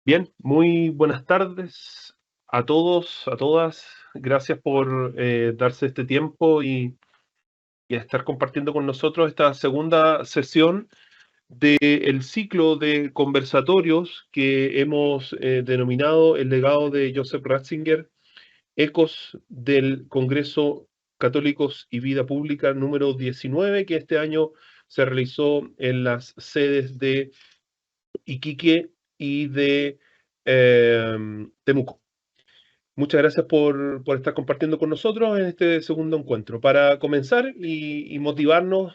Bien, muy buenas tardes a todos, a todas. Gracias por darse este tiempo y estar compartiendo con nosotros esta segunda sesión del ciclo de conversatorios que hemos denominado El legado de Joseph Ratzinger, Ecos del Congreso Católicos y Vida Pública número 19, que este año se realizó en las sedes de Iquique y de Temuco. Muchas gracias por estar compartiendo con nosotros en este segundo encuentro. Para comenzar y motivarnos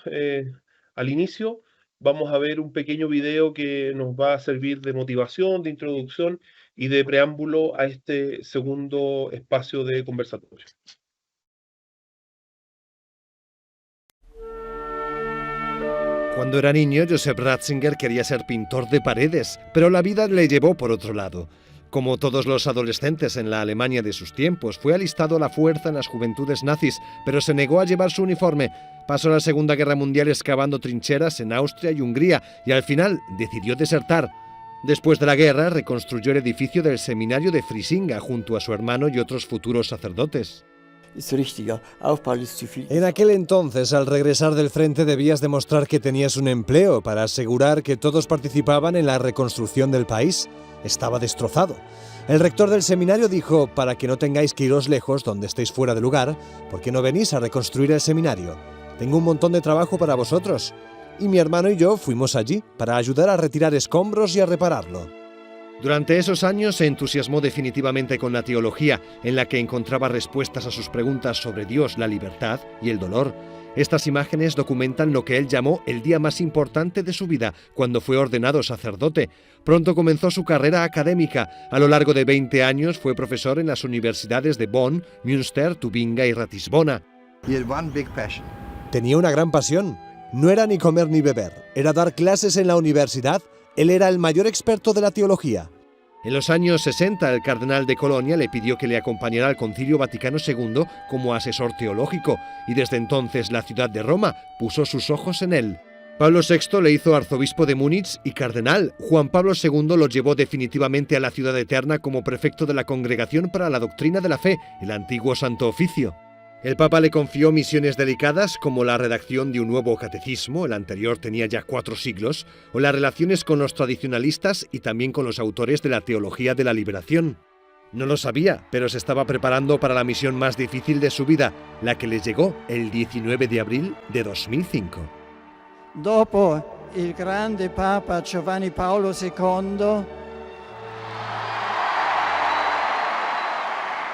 al inicio, vamos a ver un pequeño video que nos va a servir de motivación, de introducción y de preámbulo a este segundo espacio de conversatorio. Cuando era niño, Joseph Ratzinger quería ser pintor de paredes, pero la vida le llevó por otro lado. Como todos los adolescentes en la Alemania de sus tiempos, fue alistado a la fuerza en las juventudes nazis, pero se negó a llevar su uniforme. Pasó la Segunda Guerra Mundial excavando trincheras en Austria y Hungría y al final decidió desertar. Después de la guerra, reconstruyó el edificio del seminario de Frisinga junto a su hermano y otros futuros sacerdotes. En aquel entonces, al regresar del frente, debías demostrar que tenías un empleo para asegurar que todos participaban en la reconstrucción del país. Estaba destrozado. El rector del seminario dijo: para que no tengáis que iros lejos donde estéis fuera de lugar, ¿por qué no venís a reconstruir el seminario? Tengo un montón de trabajo para vosotros. Y mi hermano y yo fuimos allí para ayudar a retirar escombros y a repararlo. Durante esos años se entusiasmó definitivamente con la teología, en la que encontraba respuestas a sus preguntas sobre Dios, la libertad y el dolor. Estas imágenes documentan lo que él llamó el día más importante de su vida, cuando fue ordenado sacerdote. Pronto comenzó su carrera académica. A lo largo de 20 años fue profesor en las universidades de Bonn, Münster, Tubinga y Ratisbona. Tenía una gran pasión. No era ni comer ni beber, era dar clases en la universidad. Él era el mayor experto de la teología. En los años 60, el cardenal de Colonia le pidió que le acompañara al Concilio Vaticano II como asesor teológico, y desde entonces la ciudad de Roma puso sus ojos en él. Pablo VI le hizo arzobispo de Múnich y cardenal. Juan Pablo II lo llevó definitivamente a la Ciudad Eterna como prefecto de la Congregación para la Doctrina de la Fe, el antiguo Santo Oficio. El Papa le confió misiones delicadas como la redacción de un nuevo catecismo, el anterior tenía ya 4 siglos, o las relaciones con los tradicionalistas y también con los autores de la teología de la liberación. No lo sabía, pero se estaba preparando para la misión más difícil de su vida, la que le llegó el 19 de abril de 2005. Dopo il grande Papa Giovanni Paolo II,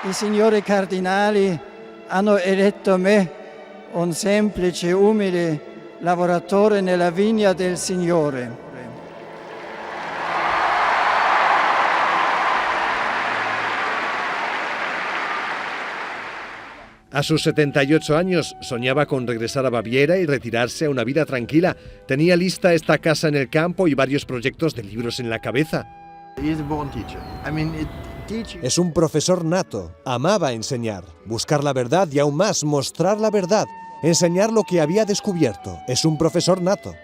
i signori cardinali hanno eletto me, un semplice, umile lavoratore nella vigna del Signore. A sus 78 años soñaba con regresar a Baviera y retirarse a una vida tranquila. Tenía lista esta casa en el campo y varios proyectos de libros en la cabeza. Es un profesor nato. Amaba enseñar, buscar la verdad y aún más mostrar la verdad, enseñar lo que había descubierto. Es un profesor nato.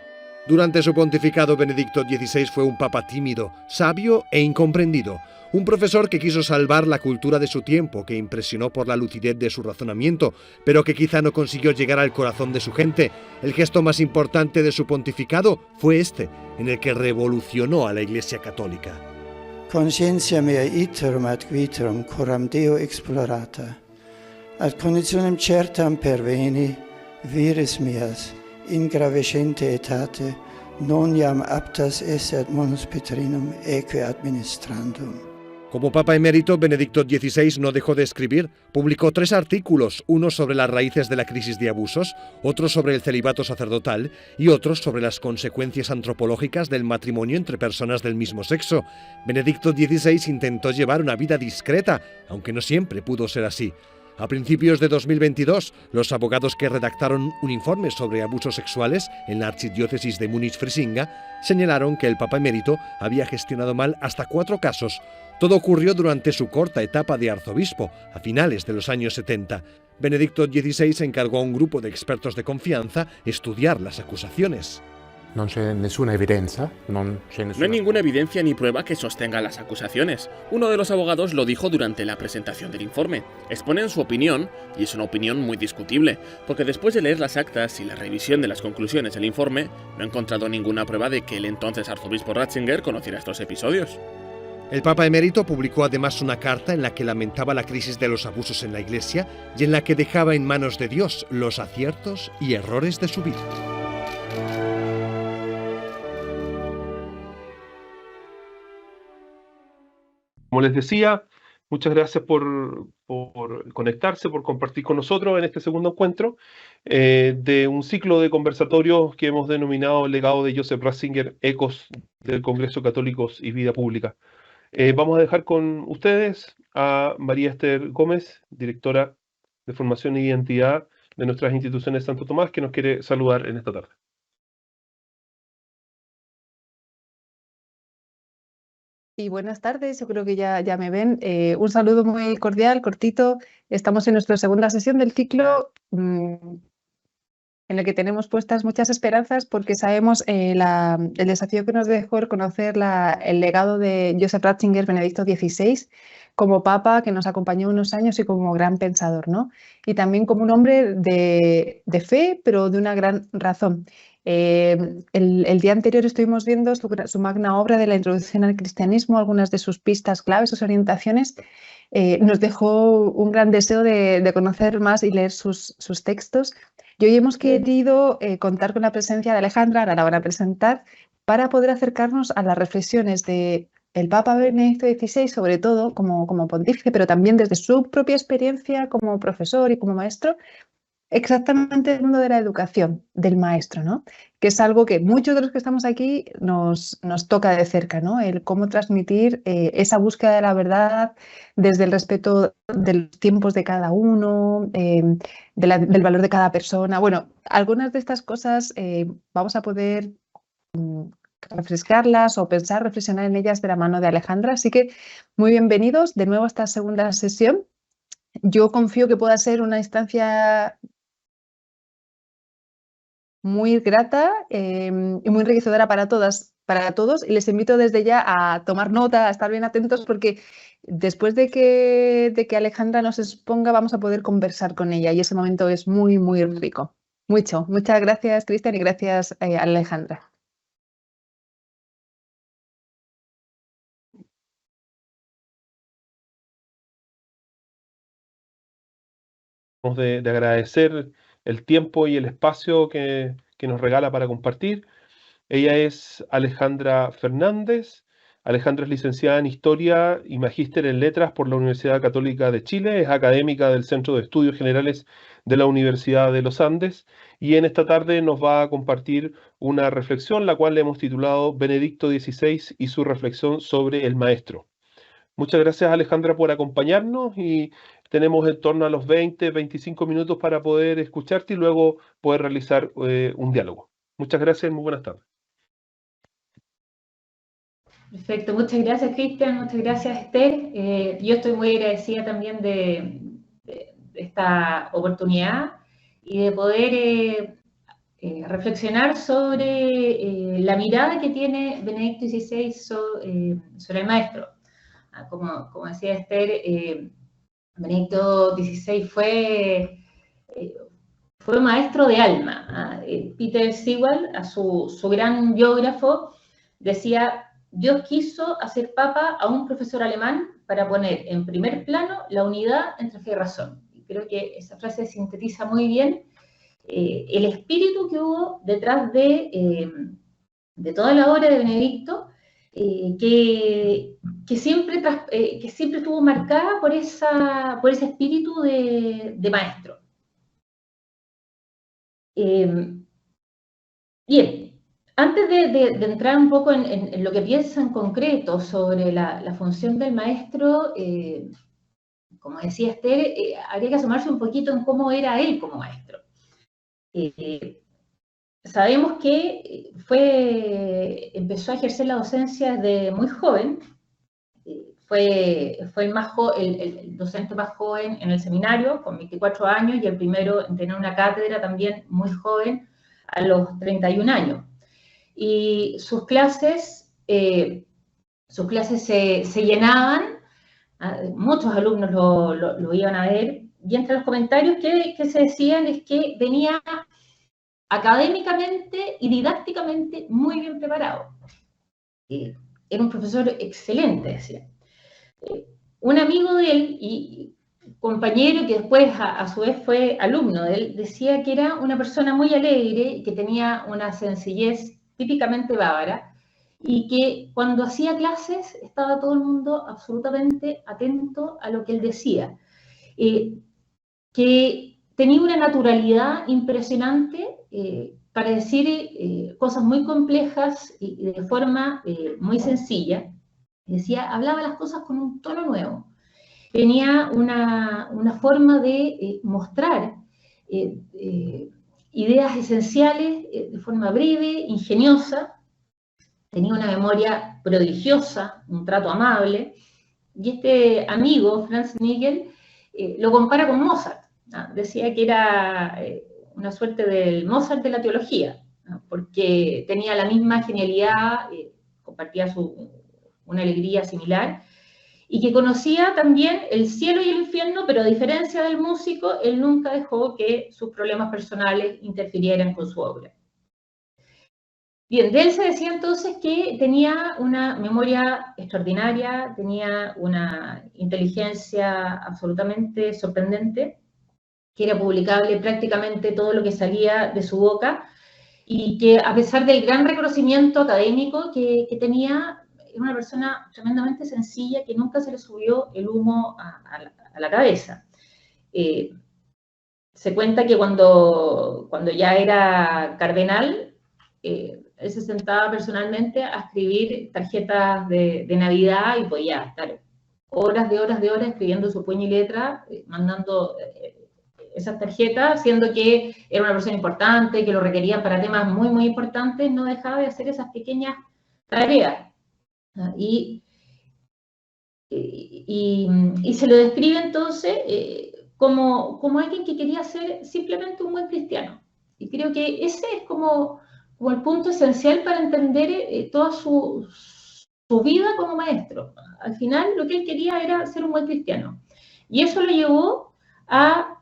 Durante su pontificado, Benedicto XVI fue un papa tímido, sabio e incomprendido. Un profesor que quiso salvar la cultura de su tiempo, que impresionó por la lucidez de su razonamiento, pero que quizá no consiguió llegar al corazón de su gente. El gesto más importante de su pontificado fue este, en el que revolucionó a la Iglesia Católica. Conscientia mea iterum ad viterum coram Deo explorata, ad conditionem certam perveni, viris meas, in gravescente etate, non iam aptas esse ad monus Petrinum eque administrandum. Como Papa emérito, Benedicto XVI no dejó de escribir. Publicó 3 artículos, uno sobre las raíces de la crisis de abusos, otro sobre el celibato sacerdotal y otro sobre las consecuencias antropológicas del matrimonio entre personas del mismo sexo. Benedicto XVI intentó llevar una vida discreta, aunque no siempre pudo ser así. A principios de 2022, los abogados que redactaron un informe sobre abusos sexuales en la archidiócesis de Múnich-Frisinga señalaron que el Papa emérito había gestionado mal hasta 4 casos. Todo ocurrió durante su corta etapa de arzobispo, a finales de los años 70. Benedicto XVI encargó a un grupo de expertos de confianza estudiar las acusaciones. Non c'è nessuna evidenza, non c'è No nessuna... hay ninguna evidencia ni prueba que sostenga las acusaciones. Uno de los abogados lo dijo durante la presentación del informe. Exponen su opinión, y es una opinión muy discutible, porque después de leer las actas y la revisión de las conclusiones del informe, no he encontrado ninguna prueba de que el entonces arzobispo Ratzinger conociera estos episodios. El Papa emérito publicó además una carta en la que lamentaba la crisis de los abusos en la Iglesia y en la que dejaba en manos de Dios los aciertos y errores de su vida. Como les decía, muchas gracias por conectarse, por compartir con nosotros en este segundo encuentro de un ciclo de conversatorios que hemos denominado el legado de Joseph Ratzinger, Ecos del Congreso Católicos y Vida Pública. Vamos a dejar con ustedes a María Esther Gómez, directora de Formación e Identidad de nuestras instituciones Santo Tomás, que nos quiere saludar en esta tarde. Y buenas tardes, yo creo que ya me ven. Un saludo muy cordial, cortito. Estamos en nuestra segunda sesión del ciclo en el que tenemos puestas muchas esperanzas porque sabemos el desafío que nos dejó el conocer el legado de Joseph Ratzinger, Benedicto XVI, como papa que nos acompañó unos años y como gran pensador, ¿no? Y también como un hombre de fe, pero de una gran razón. El día anterior estuvimos viendo su magna obra de la introducción al cristianismo, algunas de sus pistas claves, sus orientaciones. Nos dejó un gran deseo de conocer más y leer sus textos. Y hoy hemos querido contar con la presencia de Alejandra, ahora la van a presentar, para poder acercarnos a las reflexiones del Papa Benedicto XVI, sobre todo como pontífice, pero también desde su propia experiencia como profesor y como maestro, exactamente el mundo de la educación, del maestro, ¿no? Que es algo que muchos de los que estamos aquí nos toca de cerca, ¿no? El cómo transmitir esa búsqueda de la verdad desde el respeto de los tiempos de cada uno, del valor de cada persona. Bueno, algunas de estas cosas vamos a poder refrescarlas o pensar, reflexionar en ellas de la mano de Alejandra. Así que muy bienvenidos de nuevo a esta segunda sesión. Yo confío que pueda ser una instancia muy grata y muy enriquecedora para todas, para todos, y les invito desde ya a tomar nota, a estar bien atentos, porque después de que Alejandra nos exponga vamos a poder conversar con ella y ese momento es muy, muy rico. Muchas gracias, Cristian, y gracias, Alejandra. De agradecer el tiempo y el espacio que nos regala para compartir. Ella es Alejandra Fernández. Alejandra es licenciada en Historia y magíster en Letras por la Universidad Católica de Chile. Es académica del Centro de Estudios Generales de la Universidad de los Andes. Y en esta tarde nos va a compartir una reflexión, la cual le hemos titulado Benedicto XVI y su reflexión sobre el maestro. Muchas gracias, Alejandra, por acompañarnos y tenemos en torno a los 20-25 minutos para poder escucharte y luego poder realizar un diálogo. Muchas gracias y muy buenas tardes. Perfecto, muchas gracias, Cristian, muchas gracias, Esther. Yo estoy muy agradecida también de esta oportunidad y de poder reflexionar sobre la mirada que tiene Benedicto XVI sobre el maestro. Como decía Esther, Benedicto XVI fue maestro de alma. Peter Sewell, su gran biógrafo, decía: Dios quiso hacer papa a un profesor alemán para poner en primer plano la unidad entre fe y razón. Y creo que esa frase sintetiza muy bien el espíritu que hubo detrás de toda la obra de Benedicto, que siempre estuvo marcada por ese espíritu de maestro. Bien, antes de entrar un poco en lo que piensa en concreto sobre la función del maestro, como decía Esther, habría que asomarse un poquito en cómo era él como maestro. Sabemos que empezó a ejercer la docencia desde muy joven. Fue el docente más joven en el seminario, con 24 años, y el primero en tener una cátedra también muy joven, a los 31 años. y sus clases se llenaban, muchos alumnos lo iban a ver, y entre los comentarios que se decían es que venía académicamente y didácticamente muy bien preparado. Era un profesor excelente, decía. Un amigo de él y compañero que después a su vez fue alumno de él, decía que era una persona muy alegre, que tenía una sencillez típicamente bávara, y que cuando hacía clases estaba todo el mundo absolutamente atento a lo que él decía. Que tenía una naturalidad impresionante para decir cosas muy complejas y de forma muy sencilla. Decía, hablaba las cosas con un tono nuevo. Tenía una forma de mostrar ideas esenciales de forma breve, ingeniosa. Tenía una memoria prodigiosa, un trato amable. Y este amigo, Franz Nigel, lo compara con Mozart. Decía que era una suerte del Mozart de la teología, porque tenía la misma genialidad, compartía una alegría similar, y que conocía también el cielo y el infierno, pero a diferencia del músico, él nunca dejó que sus problemas personales interfirieran con su obra. Bien, de él se decía entonces que tenía una memoria extraordinaria, tenía una inteligencia absolutamente sorprendente, que era publicable prácticamente todo lo que salía de su boca, y que a pesar del gran reconocimiento académico que tenía, era una persona tremendamente sencilla, que nunca se le subió el humo a la cabeza. Se cuenta que cuando ya era cardenal, él se sentaba personalmente a escribir tarjetas de Navidad y podía estar horas de horas escribiendo su puño y letra, mandando esas tarjetas, siendo que era una persona importante, que lo requerían para temas muy, muy importantes, no dejaba de hacer esas pequeñas tareas. Y se lo describe entonces como alguien que quería ser simplemente un buen cristiano. Y creo que ese es como el punto esencial para entender toda su vida como maestro. Al final lo que él quería era ser un buen cristiano. Y eso lo llevó a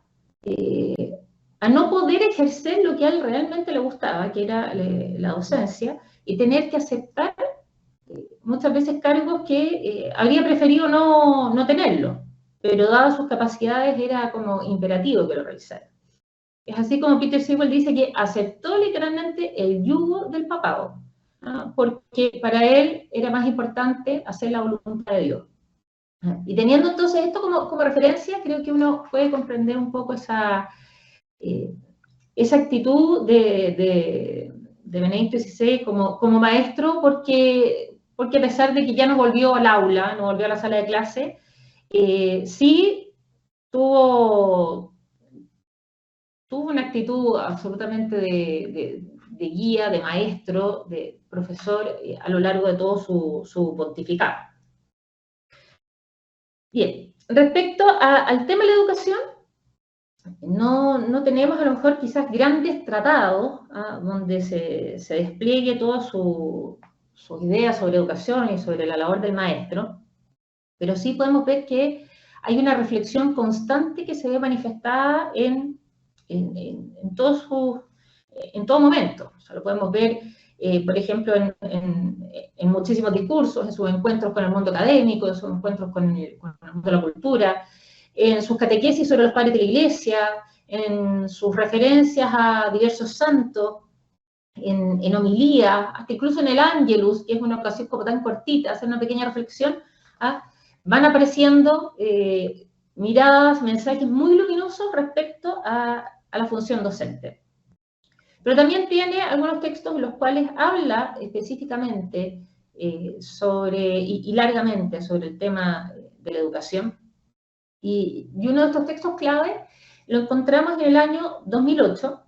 no poder ejercer lo que a él realmente le gustaba, que era la docencia, y tener que aceptar muchas veces cargos que habría preferido no tenerlo, pero dadas sus capacidades era como imperativo que lo realizara. Es así como Peter Sewell dice que aceptó literalmente el yugo del papado, ¿no? Porque para él era más importante hacer la voluntad de Dios. Y teniendo entonces esto como referencia, creo que uno puede comprender un poco esa actitud de Benedicto XVI como maestro, porque a pesar de que ya no volvió al aula, no volvió a la sala de clase, sí tuvo una actitud absolutamente de guía, de maestro, de profesor a lo largo de todo su pontificado. Bien, respecto al tema de la educación, no tenemos a lo mejor quizás grandes tratados donde se despliegue todas sus ideas sobre educación y sobre la labor del maestro, pero sí podemos ver que hay una reflexión constante que se ve manifestada en todo momento. O sea, lo podemos ver, por ejemplo, en muchísimos discursos, en sus encuentros con el mundo académico, en sus encuentros con el mundo de la cultura, en sus catequesis sobre los padres de la Iglesia, en sus referencias a diversos santos, en homilía, hasta incluso en el Ángelus, que es una ocasión como tan cortita, hacer una pequeña reflexión, van apareciendo miradas, mensajes muy luminosos respecto a la función docente. Pero también tiene algunos textos en los cuales habla específicamente y largamente sobre el tema de la educación. Y uno de estos textos clave lo encontramos en el año 2008,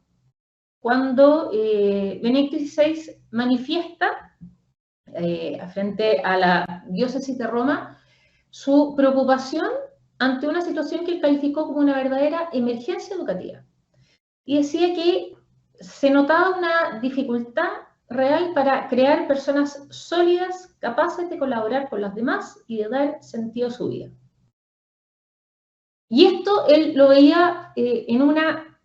cuando Benedicto XVI manifiesta frente a la diócesis de Roma su preocupación ante una situación que él calificó como una verdadera emergencia educativa. Y decía que se notaba una dificultad real para crear personas sólidas, capaces de colaborar con los demás y de dar sentido a su vida. Y esto él lo veía en una,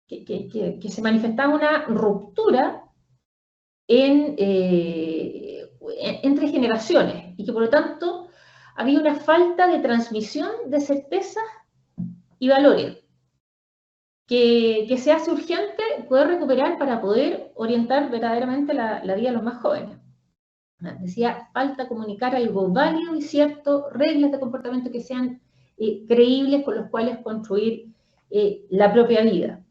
que se manifestaba una ruptura entre generaciones y que por lo tanto había una falta de transmisión de certezas y valores que se hace urgente poder recuperar para poder orientar verdaderamente la vida de los más jóvenes. Decía, falta comunicar algo válido y cierto, reglas de comportamiento que sean creíbles con los cuales construir la propia vida.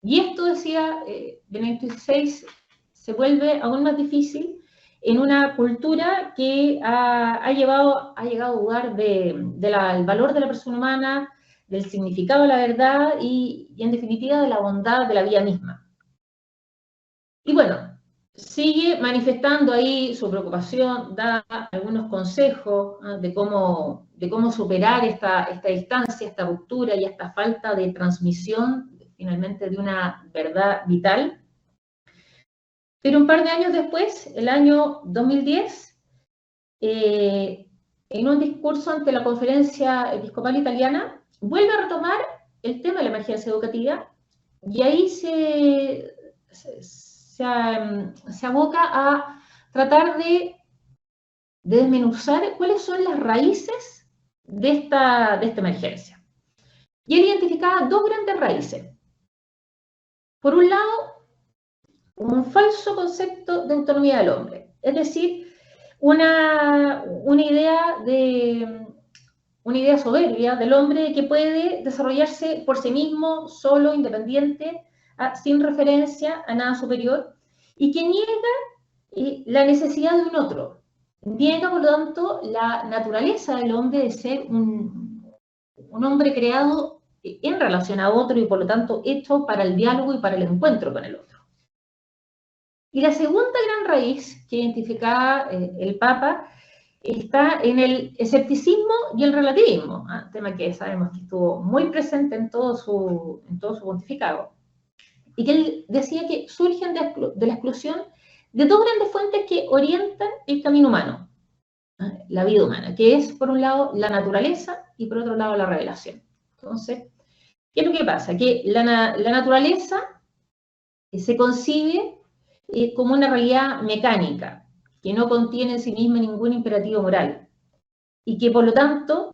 Y esto, decía Benedicto XVI, se vuelve aún más difícil en una cultura que ha llegado a dudar del valor de la persona humana, del significado de la verdad y en definitiva de la bondad de la vida misma. Y bueno, sigue manifestando ahí su preocupación, da algunos consejos de cómo superar esta distancia, esta ruptura y esta falta de transmisión finalmente de una verdad vital. Pero un par de años después, el año 2010, en un discurso ante la Conferencia Episcopal Italiana, vuelve a retomar el tema de la emergencia educativa y ahí se aboca a tratar de desmenuzar cuáles son las raíces de esta emergencia. Y él identificaba dos grandes raíces. Por un lado, un falso concepto de autonomía del hombre, es decir, una idea soberbia del hombre que puede desarrollarse por sí mismo, solo, independiente, sin referencia a nada superior, y que niega la necesidad de un otro. Niega, por lo tanto, la naturaleza del hombre de ser un hombre creado en relación a otro y, por lo tanto, hecho para el diálogo y para el encuentro con el otro. Y la segunda gran raíz que identificaba el Papa está en el escepticismo y el relativismo, tema que sabemos que estuvo muy presente en todo su pontificado, y que él decía que surgen de la exclusión de dos grandes fuentes que orientan el camino humano, la vida humana, que es, por un lado, la naturaleza y, por otro lado, la revelación. Entonces, ¿qué es lo que pasa? Que la naturaleza se concibe como una realidad mecánica, que no contiene en sí misma ningún imperativo moral, y que, por lo tanto,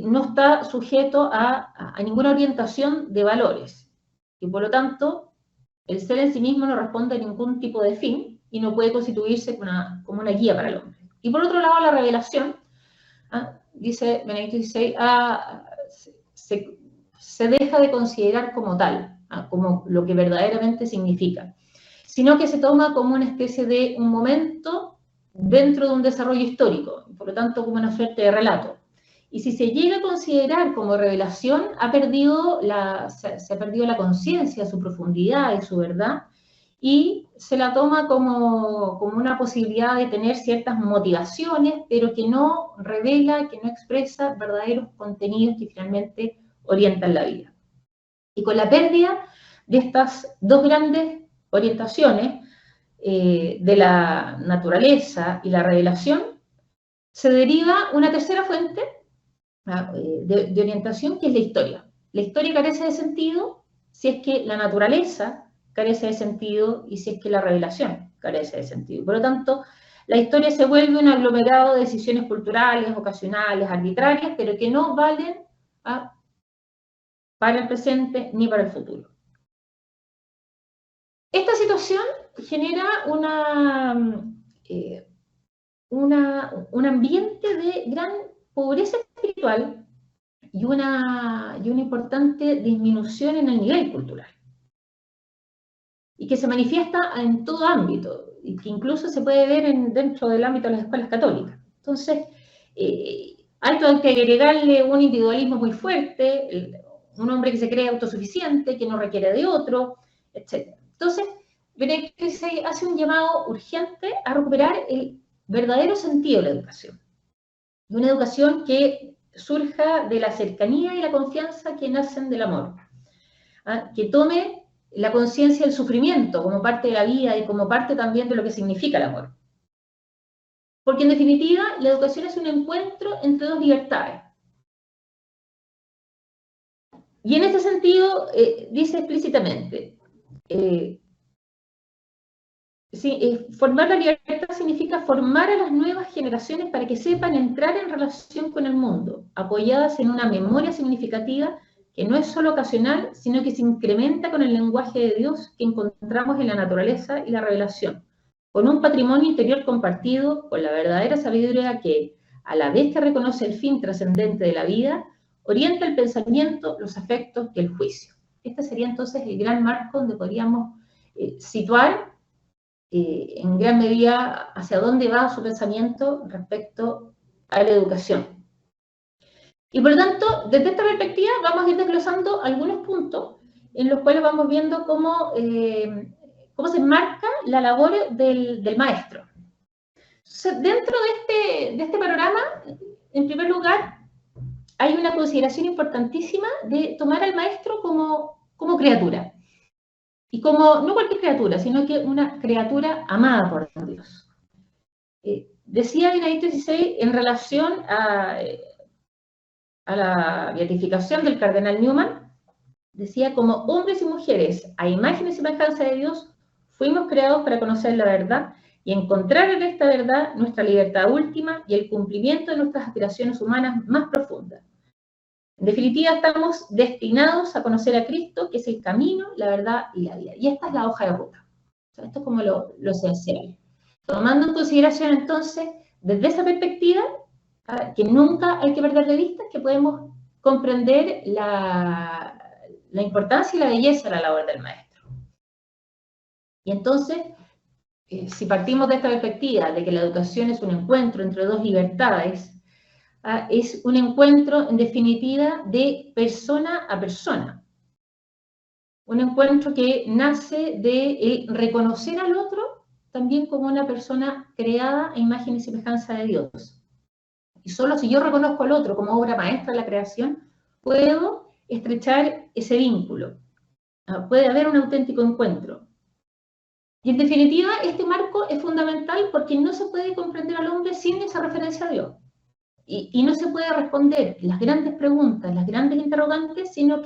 no está sujeto a ninguna orientación de valores, y por lo tanto, el ser en sí mismo no responde a ningún tipo de fin, y no puede constituirse como una guía para el hombre. Y por otro lado, la revelación, dice Benedicto XVI, se deja de considerar como tal, como lo que verdaderamente significa, sino que se toma como una especie de un momento dentro de un desarrollo histórico, por lo tanto como una suerte de relato. Y si se llega a considerar como revelación, se ha perdido la conciencia, su profundidad y su verdad, y se la toma como una posibilidad de tener ciertas motivaciones, pero que no revela, que no expresa verdaderos contenidos que finalmente orientan la vida. Y con la pérdida de estas dos grandes orientaciones de la naturaleza y la revelación, se deriva una tercera fuente de orientación, que es la historia. La historia carece de sentido si es que la naturaleza carece de sentido y si es que la revelación carece de sentido. Por lo tanto, la historia se vuelve un aglomerado de decisiones culturales, ocasionales, arbitrarias, pero que no valen para el presente ni para el futuro. Esta situación genera un ambiente de gran pobreza espiritual y una importante disminución en el nivel cultural, y que se manifiesta en todo ámbito, y que incluso se puede ver dentro del ámbito de las escuelas católicas. Entonces, hay que agregarle un individualismo muy fuerte, un hombre que se cree autosuficiente, que no requiere de otro, etc. Entonces, Benedicto XVI hace un llamado urgente a recuperar el verdadero sentido de la educación. De una educación que surja de la cercanía y la confianza que nacen del amor. Que tome la conciencia del sufrimiento como parte de la vida y como parte también de lo que significa el amor. Porque en definitiva, la educación es un encuentro entre dos libertades. Y en ese sentido, dice explícitamente, formar la libertad significa formar a las nuevas generaciones para que sepan entrar en relación con el mundo, apoyadas en una memoria significativa que no es solo ocasional, sino que se incrementa con el lenguaje de Dios que encontramos en la naturaleza y la revelación, con un patrimonio interior compartido, con la verdadera sabiduría que, a la vez que reconoce el fin trascendente de la vida, orienta el pensamiento, los afectos y el juicio. Este sería entonces el gran marco donde podríamos situar en gran medida hacia dónde va su pensamiento respecto a la educación. Y por lo tanto, desde esta perspectiva vamos a ir desglosando algunos puntos en los cuales vamos viendo cómo se enmarca la labor del maestro. Entonces, dentro de este panorama, en primer lugar, hay una consideración importantísima de tomar al maestro como criatura. Y como, no cualquier criatura, sino que una criatura amada por Dios. Decía Benedicto XVI en relación a la beatificación del cardenal Newman, decía, como hombres y mujeres, a imagen y semejanza de Dios, fuimos creados para conocer la verdad y encontrar en esta verdad nuestra libertad última y el cumplimiento de nuestras aspiraciones humanas más profundas. En definitiva, estamos destinados a conocer a Cristo, que es el camino, la verdad y la vida. Y esta es la hoja de ruta. O sea, esto es como lo esencial. Tomando en consideración, entonces, desde esa perspectiva, que nunca hay que perder de vista, que podemos comprender la importancia y la belleza de la labor del maestro. Y entonces, si partimos de esta perspectiva, de que la educación es un encuentro entre dos libertades, es un encuentro, en definitiva, de persona a persona. Un encuentro que nace de reconocer al otro también como una persona creada a imagen y semejanza de Dios. Y solo si yo reconozco al otro como obra maestra de la creación, puedo estrechar ese vínculo. Puede haber un auténtico encuentro. Y en definitiva, este marco es fundamental porque no se puede comprender al hombre sin esa referencia a Dios. Y no se puede responder las grandes preguntas, las grandes interrogantes, si no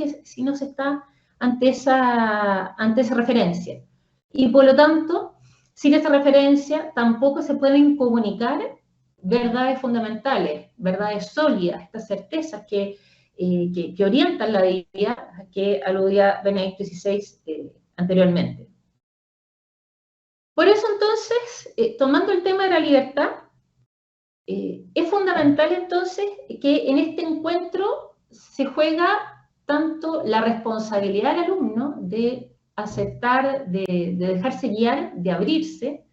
se está ante esa referencia. Y por lo tanto, sin esa referencia, tampoco se pueden comunicar verdades fundamentales, verdades sólidas, estas certezas que orientan la vida, que aludía Benedicto XVI anteriormente. Por eso entonces, tomando el tema de la libertad, es fundamental entonces que en este encuentro se juega tanto la responsabilidad del alumno de aceptar, de dejarse guiar, de abrirse,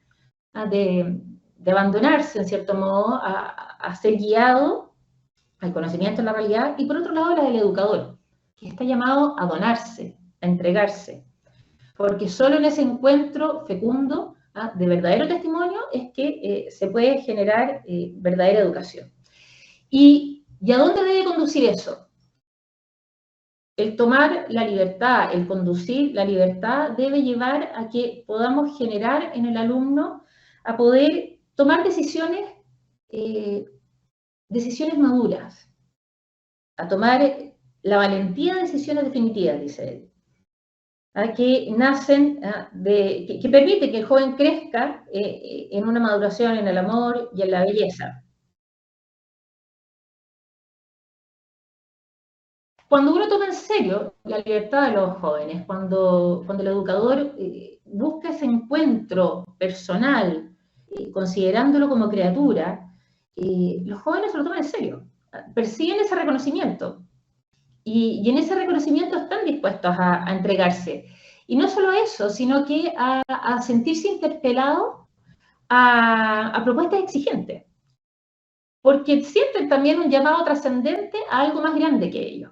de abandonarse en cierto modo a ser guiado al conocimiento de la realidad, y por otro lado la del educador, que está llamado a donarse, a entregarse, porque solo en ese encuentro fecundo de verdadero testimonio es que se puede generar verdadera educación. ¿Y a dónde debe conducir eso? El tomar la libertad, el conducir la libertad debe llevar a que podamos generar en el alumno a poder tomar decisiones maduras, a tomar la valentía de decisiones definitivas, dice él. Que nacen, que permite que el joven crezca en una maduración en el amor y en la belleza. Cuando uno toma en serio la libertad de los jóvenes, cuando el educador busca ese encuentro personal, considerándolo como criatura, los jóvenes se lo toman en serio, persiguen ese reconocimiento. Y en ese reconocimiento están dispuestos a entregarse. Y no solo eso, sino que a sentirse interpelados a propuestas exigentes. Porque sienten también un llamado trascendente a algo más grande que ellos.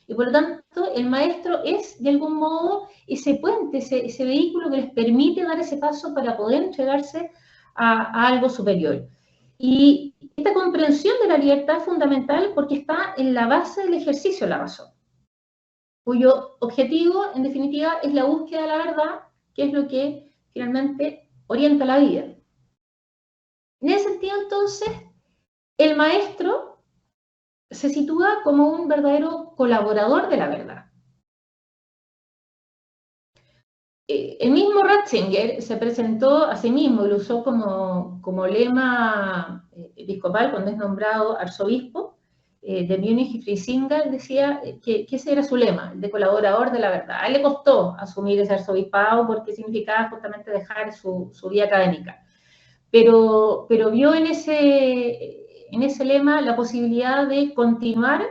Y por lo tanto, el maestro es, de algún modo, ese puente, ese vehículo que les permite dar ese paso para poder entregarse a algo superior. Y esta comprensión de la libertad es fundamental porque está en la base del ejercicio de la razón. cuyo objetivo, en definitiva, es la búsqueda de la verdad, que es lo que finalmente orienta la vida. En ese sentido, entonces, el maestro se sitúa como un verdadero colaborador de la verdad. El mismo Ratzinger se presentó a sí mismo y lo usó como lema episcopal cuando es nombrado arzobispo de Múnich y Frisinga. Decía que ese era su lema, el de colaborador de la verdad. A él le costó asumir ese arzobispado porque significaba justamente dejar su vida académica. Pero vio en ese lema la posibilidad de continuar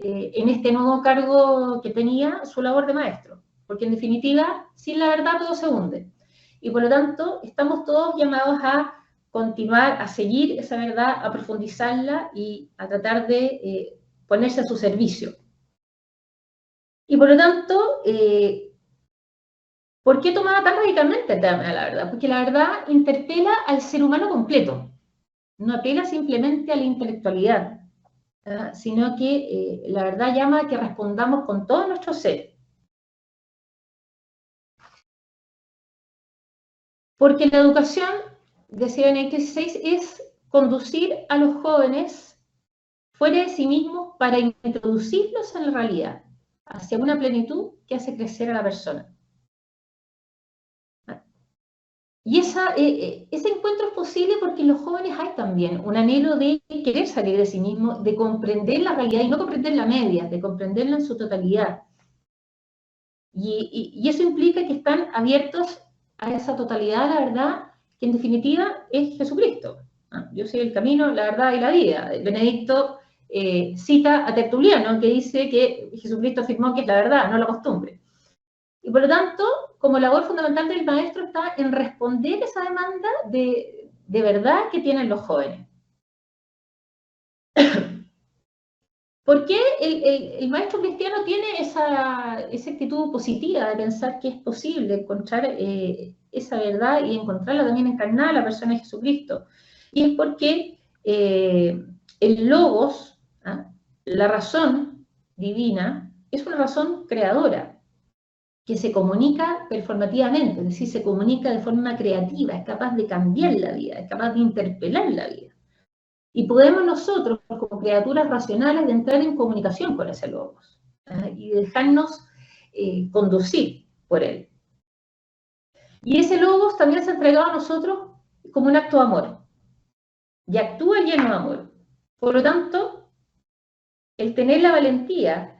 en este nuevo cargo que tenía su labor de maestro, porque en definitiva, sin la verdad todo se hunde. Y por lo tanto, estamos todos llamados a continuar, a seguir esa verdad, a profundizarla y a tratar de ponerse a su servicio. Y por lo tanto, ¿por qué tomaba tan radicalmente el tema de la verdad? Porque la verdad interpela al ser humano completo. No apela simplemente a la intelectualidad, sino que la verdad llama a que respondamos con todo nuestro ser. Porque la educación, decía Benedicto XVI, es conducir a los jóvenes fuera de sí mismos para introducirlos en la realidad, hacia una plenitud que hace crecer a la persona. Y ese encuentro es posible porque en los jóvenes hay también un anhelo de querer salir de sí mismo, de comprender la realidad y no comprenderla a medias, de comprenderla en su totalidad. Y eso implica que están abiertos a esa totalidad, la verdad, que en definitiva es Jesucristo. Yo soy el camino, la verdad y la vida. Benedicto cita a Tertuliano, que dice que Jesucristo afirmó que es la verdad, no la costumbre. Y por lo tanto, como labor fundamental del maestro está en responder esa demanda de verdad que tienen los jóvenes. ¿Por qué el maestro cristiano tiene esa actitud positiva de pensar que es posible encontrar esa verdad y encontrarla también encarnada en la persona de Jesucristo? Y es porque el logos, la razón divina, es una razón creadora, que se comunica performativamente, es decir, se comunica de forma creativa, es capaz de cambiar la vida, es capaz de interpelar la vida. Y podemos nosotros, como criaturas racionales, de entrar en comunicación con ese logos y dejarnos conducir por él. Y ese logos también se ha entregado a nosotros como un acto de amor, y actúa lleno de amor. Por lo tanto, el tener la valentía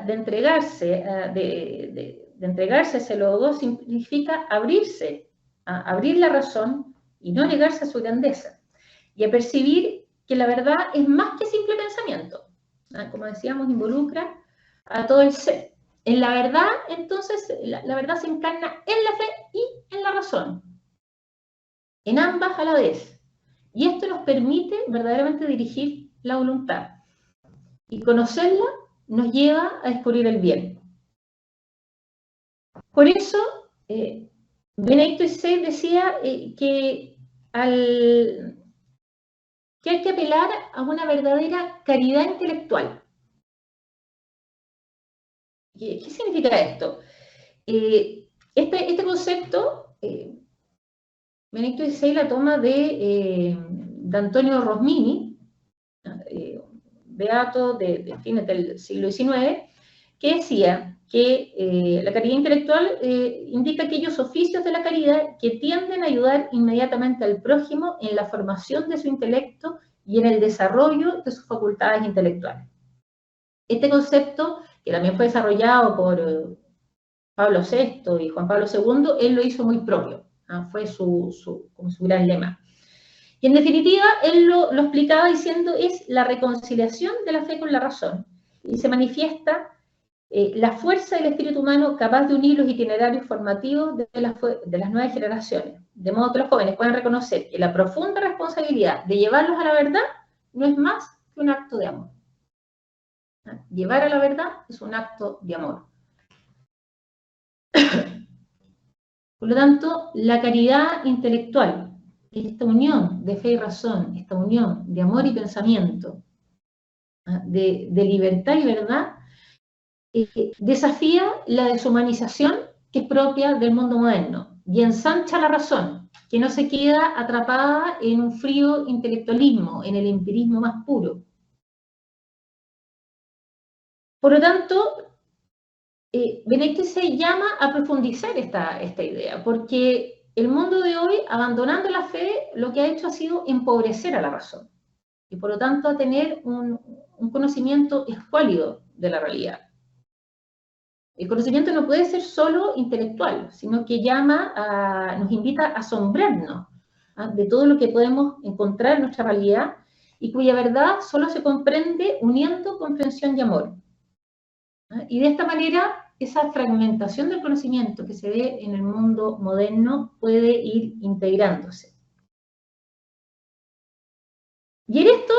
de entregarse, de entregarse a ese logos significa abrirse, abrir la razón y no negarse a su grandeza, y a percibir que la verdad es más que simple pensamiento. Como decíamos, involucra a todo el ser. En la verdad, entonces, la verdad se encarna en la fe y en la razón, en ambas a la vez. Y esto nos permite verdaderamente dirigir la voluntad. Y conocerla nos lleva a descubrir el bien. Por eso, Benedicto XVI decía que hay que apelar a una verdadera caridad intelectual. ¿Qué significa esto? Este concepto, Benedicto XVI la toma de Antonio Rosmini, beato de fines del siglo XIX, que decía que la caridad intelectual indica aquellos oficios de la caridad que tienden a ayudar inmediatamente al prójimo en la formación de su intelecto y en el desarrollo de sus facultades intelectuales. Este concepto, que también fue desarrollado por Pablo VI y Juan Pablo II, él lo hizo muy propio, fue su gran lema. Y en definitiva, él lo explicaba diciendo, es la reconciliación de la fe con la razón, y se manifiesta la fuerza del espíritu humano capaz de unir los itinerarios formativos de las nuevas generaciones, de modo que los jóvenes puedan reconocer que la profunda responsabilidad de llevarlos a la verdad no es más que un acto de amor. Llevar a la verdad es un acto de amor. Por lo tanto, la caridad intelectual, esta unión de fe y razón, esta unión de amor y pensamiento, de libertad y verdad, desafía la deshumanización que es propia del mundo moderno y ensancha la razón, que no se queda atrapada en un frío intelectualismo, en el empirismo más puro. Por lo tanto, Benedicto XVI llama a profundizar esta idea, porque el mundo de hoy, abandonando la fe, lo que ha hecho ha sido empobrecer a la razón, y por lo tanto a tener un conocimiento escuálido de la realidad. El conocimiento no puede ser solo intelectual, sino que nos invita a asombrarnos de todo lo que podemos encontrar en nuestra realidad y cuya verdad solo se comprende uniendo comprensión y amor. Y de esta manera, esa fragmentación del conocimiento que se ve en el mundo moderno puede ir integrándose. Y en esto,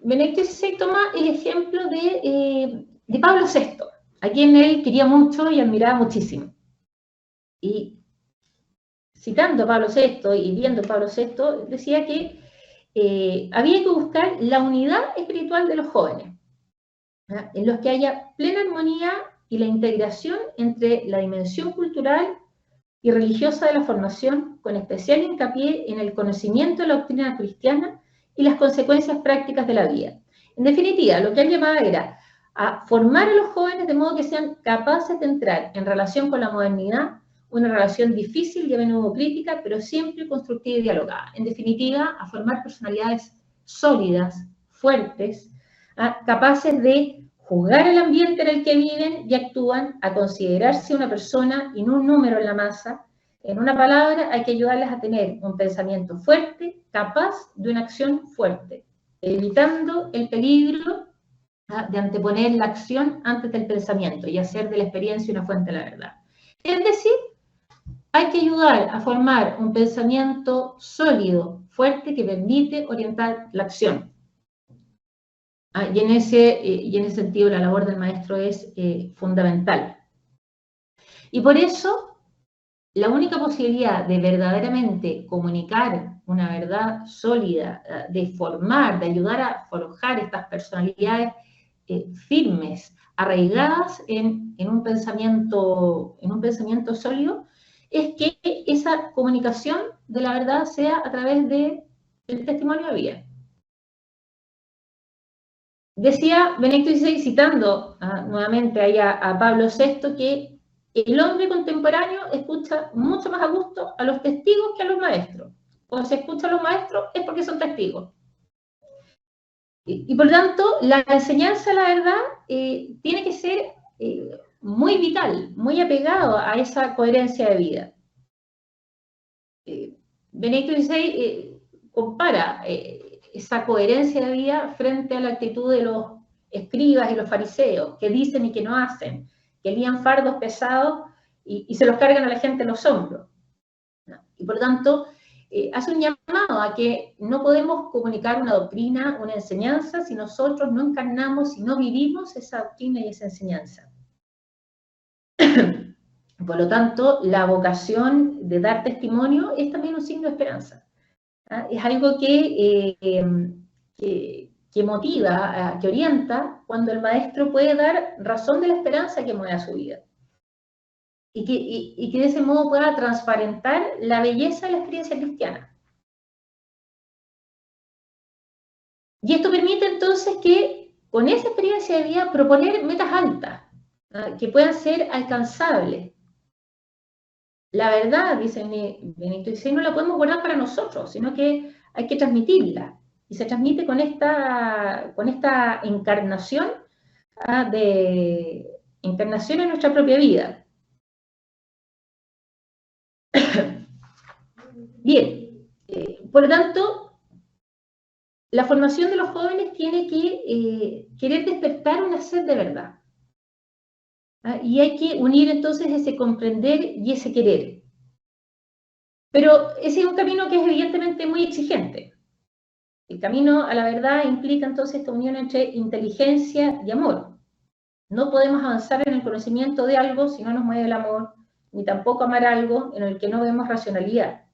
Benedicto XVI toma el ejemplo de Pablo VI, a quien él quería mucho y admiraba muchísimo. Y citando a Pablo VI y viendo a Pablo VI, decía que había que buscar la unidad espiritual de los jóvenes, en los que haya plena armonía y la integración entre la dimensión cultural y religiosa de la formación, con especial hincapié en el conocimiento de la doctrina cristiana y las consecuencias prácticas de la vida. En definitiva, lo que él llamaba era a formar a los jóvenes de modo que sean capaces de entrar en relación con la modernidad, una relación difícil y a menudo crítica, pero siempre constructiva y dialogada. En definitiva, a formar personalidades sólidas, fuertes, capaces de juzgar el ambiente en el que viven y actúan, a considerarse una persona y no un número en la masa. En una palabra, hay que ayudarles a tener un pensamiento fuerte, capaz de una acción fuerte, evitando el peligro de anteponer la acción antes del pensamiento y hacer de la experiencia una fuente de la verdad. Es decir, hay que ayudar a formar un pensamiento sólido, fuerte, que permite orientar la acción. Y en ese sentido la labor del maestro es fundamental. Y por eso, la única posibilidad de verdaderamente comunicar una verdad sólida, de formar, de ayudar a forjar estas personalidades firmes, arraigadas en un pensamiento sólido, es que esa comunicación de la verdad sea a través del testimonio de vida. Decía Benedicto XVI, citando nuevamente ahí a Pablo VI, que el hombre contemporáneo escucha mucho más a gusto a los testigos que a los maestros. Cuando se escucha a los maestros es porque son testigos. Y por lo tanto, la enseñanza, la verdad, tiene que ser muy vital, muy apegado a esa coherencia de vida. Benedicto XVI compara esa coherencia de vida frente a la actitud de los escribas y los fariseos, que dicen y que no hacen, que lían fardos pesados y se los cargan a la gente en los hombros. Y por lo tanto, hace un llamado a que no podemos comunicar una doctrina, una enseñanza, si nosotros no encarnamos, si no vivimos esa doctrina y esa enseñanza. Por lo tanto, la vocación de dar testimonio es también un signo de esperanza. Es algo que motiva, que orienta, cuando el maestro puede dar razón de la esperanza que mueve a su vida. Y que de ese modo pueda transparentar la belleza de la experiencia cristiana. Y esto permite entonces que, con esa experiencia de vida, proponer metas altas, que puedan ser alcanzables. La verdad, dice Benedicto XVI, no la podemos guardar para nosotros, sino que hay que transmitirla. Y se transmite con esta encarnación, encarnación en nuestra propia vida. Bien, por lo tanto, la formación de los jóvenes tiene que querer despertar una sed de verdad. Y hay que unir entonces ese comprender y ese querer. Pero ese es un camino que es evidentemente muy exigente. El camino a la verdad implica entonces esta unión entre inteligencia y amor. No podemos avanzar en el conocimiento de algo si no nos mueve el amor, ni tampoco amar algo en el que no vemos racionalidad.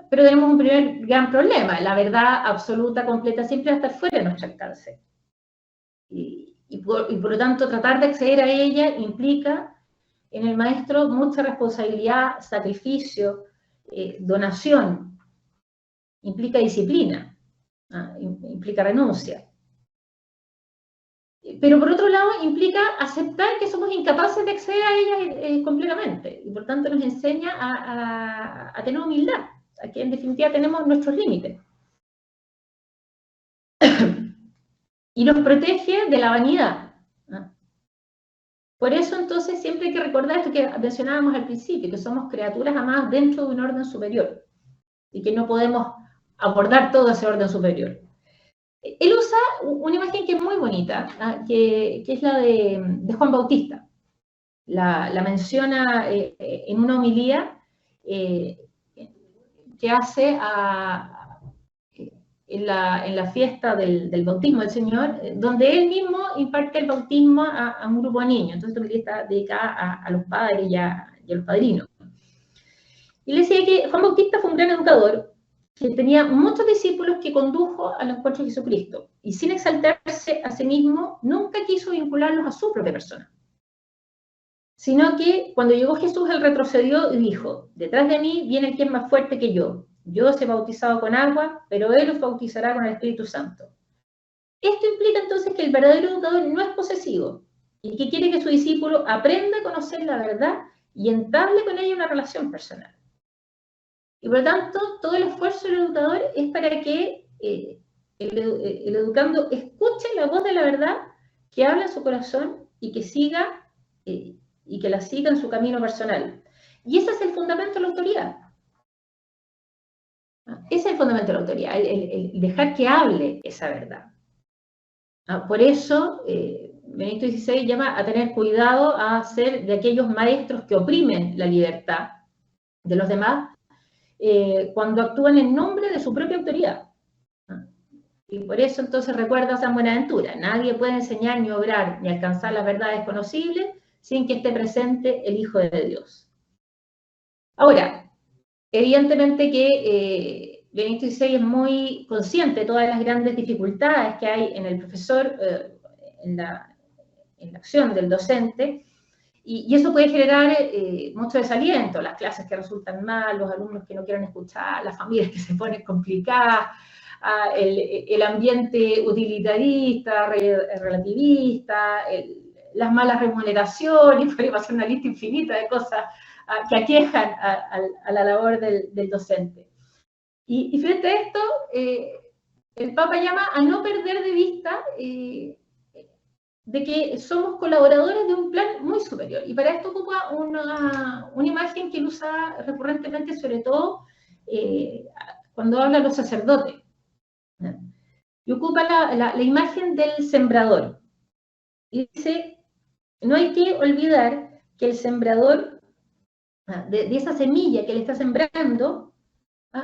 Pero tenemos un primer gran problema: la verdad absoluta, completa, siempre va a estar fuera de nuestro alcance. Y y por lo tanto tratar de acceder a ella implica en el maestro mucha responsabilidad, sacrificio, donación, implica disciplina, implica renuncia. Pero por otro lado implica aceptar que somos incapaces de acceder a ellas completamente, y por tanto nos enseña a tener humildad, a que en definitiva tenemos nuestros límites. Y nos protege de la vanidad. Por eso entonces siempre hay que recordar esto que mencionábamos al principio, que somos criaturas amadas dentro de un orden superior, y que no podemos abordar todo ese orden superior. Él usa una imagen que es muy bonita, que es la de Juan Bautista. La menciona en una homilía que hace en la fiesta del bautismo del Señor, donde él mismo imparte el bautismo a un grupo de niños. Entonces esta homilía está dedicada a los padres y a los padrinos. Y le decía que Juan Bautista fue un gran educador, que tenía muchos discípulos que condujo al encuentro de Jesucristo, y sin exaltarse a sí mismo, nunca quiso vincularlos a su propia persona. Sino que cuando llegó Jesús, él retrocedió y dijo: detrás de mí viene el que es más fuerte que yo. Yo os he bautizado con agua, pero él os bautizará con el Espíritu Santo. Esto implica entonces que el verdadero educador no es posesivo, y que quiere que su discípulo aprenda a conocer la verdad y entable con ella una relación personal. Y por lo tanto, todo el esfuerzo del educador es para que el educando escuche la voz de la verdad que habla en su corazón y que siga y que la siga en su camino personal. Y ese es el fundamento de la autoridad. Ese es el fundamento de la autoridad, el dejar que hable esa verdad. Por eso, Benedicto XVI llama a tener cuidado a ser de aquellos maestros que oprimen la libertad de los demás, cuando actúan en nombre de su propia autoridad. Y por eso entonces recuerda a San Buenaventura: nadie puede enseñar ni obrar ni alcanzar las verdades conocibles sin que esté presente el Hijo de Dios. Ahora, evidentemente que Benedicto XVI es muy consciente de todas las grandes dificultades que hay en el profesor, en la acción del docente, y eso puede generar mucho desaliento, las clases que resultan mal, los alumnos que no quieren escuchar, las familias que se ponen complicadas, el ambiente utilitarista, relativista, las malas remuneraciones, podría pasar una lista infinita de cosas que aquejan a la labor del docente. Y frente a esto, el Papa llama a no perder de vista de que somos colaboradores de un plan muy superior. Y para esto ocupa una imagen que él usa recurrentemente, sobre todo cuando habla a los sacerdotes. Y ocupa la imagen del sembrador. Y dice: no hay que olvidar que el sembrador, de esa semilla que le está sembrando,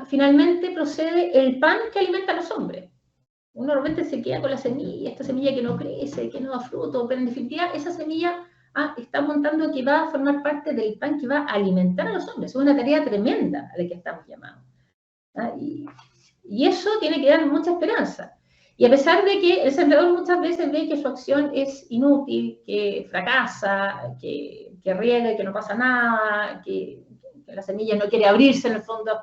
finalmente procede el pan que alimenta a los hombres. Uno normalmente se queda con la semilla, esta semilla que no crece, que no da fruto, pero en definitiva esa semilla está montando que va a formar parte del pan que va a alimentar a los hombres. Es una tarea tremenda a la que estamos llamados. Y eso tiene que dar mucha esperanza. Y a pesar de que el sembrador muchas veces ve que su acción es inútil, que fracasa, que riega y que no pasa nada, que la semilla no quiere abrirse en el fondo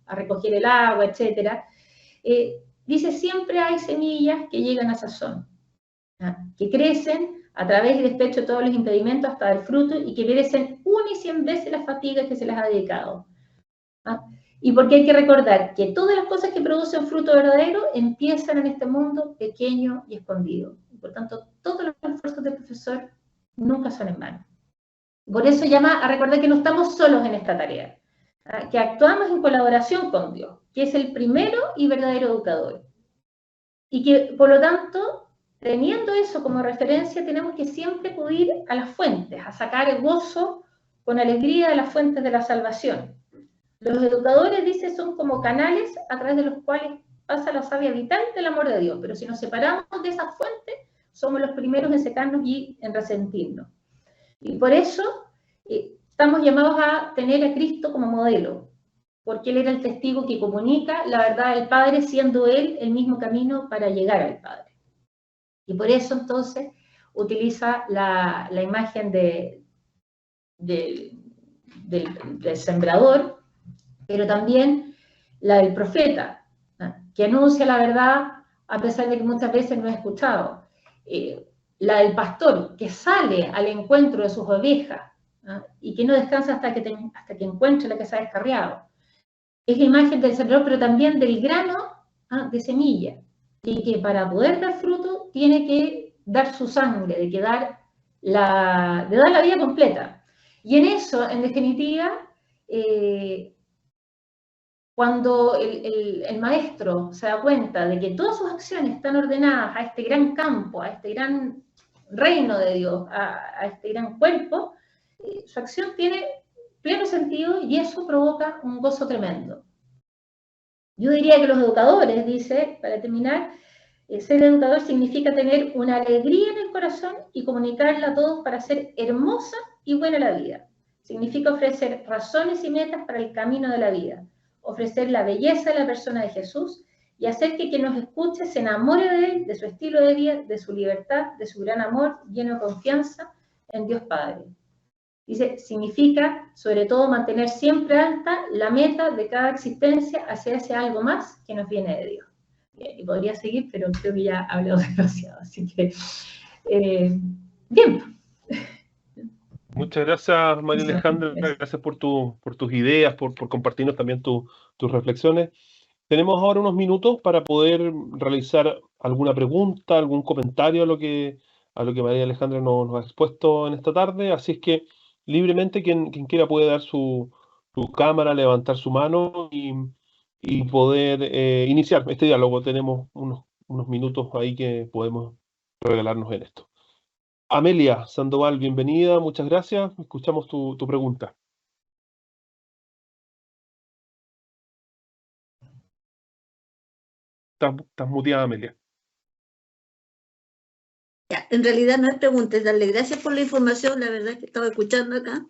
a recoger el agua, etc., dice: siempre hay semillas que llegan a sazón, que crecen a través y despecho de todos los impedimentos hasta dar fruto, y que merecen 1 y 100 veces las fatigas que se les ha dedicado. Y porque hay que recordar que todas las cosas que producen fruto verdadero empiezan en este mundo pequeño y escondido. Por tanto, todos los esfuerzos del profesor nunca son en vano. Por eso llama a recordar que no estamos solos en esta tarea, que actuamos en colaboración con Dios, que es el primero y verdadero educador. Y que, por lo tanto, teniendo eso como referencia, tenemos que siempre acudir a las fuentes, a sacar el gozo con alegría de las fuentes de la salvación. Los educadores, dice, son como canales a través de los cuales pasa la savia vital del amor de Dios, pero si nos separamos de esas fuentes, somos los primeros en secarnos y en resentirnos. Y por eso estamos llamados a tener a Cristo como modelo, porque Él era el testigo que comunica la verdad del Padre, siendo Él el mismo camino para llegar al Padre. Y por eso entonces utiliza la imagen del sembrador, pero también la del profeta, que anuncia la verdad a pesar de que muchas veces no es escuchado. La del pastor, que sale al encuentro de sus ovejas, y que no descansa hasta que encuentre la que se ha descarriado. Es la imagen del sembrador, pero también del grano de semilla, y que para poder dar fruto tiene que dar su sangre, de dar la vida completa. Y en eso, en definitiva, cuando el maestro se da cuenta de que todas sus acciones están ordenadas a este gran campo, a este gran reino de Dios, a este gran cuerpo, su acción tiene pleno sentido y eso provoca un gozo tremendo. Yo diría que los educadores, dice, para terminar, ser educador significa tener una alegría en el corazón y comunicarla a todos para hacer hermosa y buena la vida. Significa ofrecer razones y metas para el camino de la vida, ofrecer la belleza de la persona de Jesús y hacer que quien nos escuche se enamore de él, de su estilo de vida, de su libertad, de su gran amor, lleno de confianza en Dios Padre. Dice, significa, sobre todo, mantener siempre alta la meta de cada existencia hacia ese algo más que nos viene de Dios. Y podría seguir, pero creo que ya he hablado demasiado, así que, bien. Muchas gracias, María Alejandra, gracias por tus ideas, por compartirnos también tus reflexiones. Tenemos ahora unos minutos para poder realizar alguna pregunta, algún comentario a lo que María Alejandra nos ha expuesto en esta tarde, así es que libremente quien quiera puede dar su cámara, levantar su mano y poder iniciar este diálogo. Tenemos unos minutos ahí que podemos regalarnos en esto. Amelia Sandoval, bienvenida, muchas gracias. Escuchamos tu pregunta. Estás muteada, Amelia. En realidad no es pregunta, es darle gracias por la información, la verdad es que estaba escuchando acá.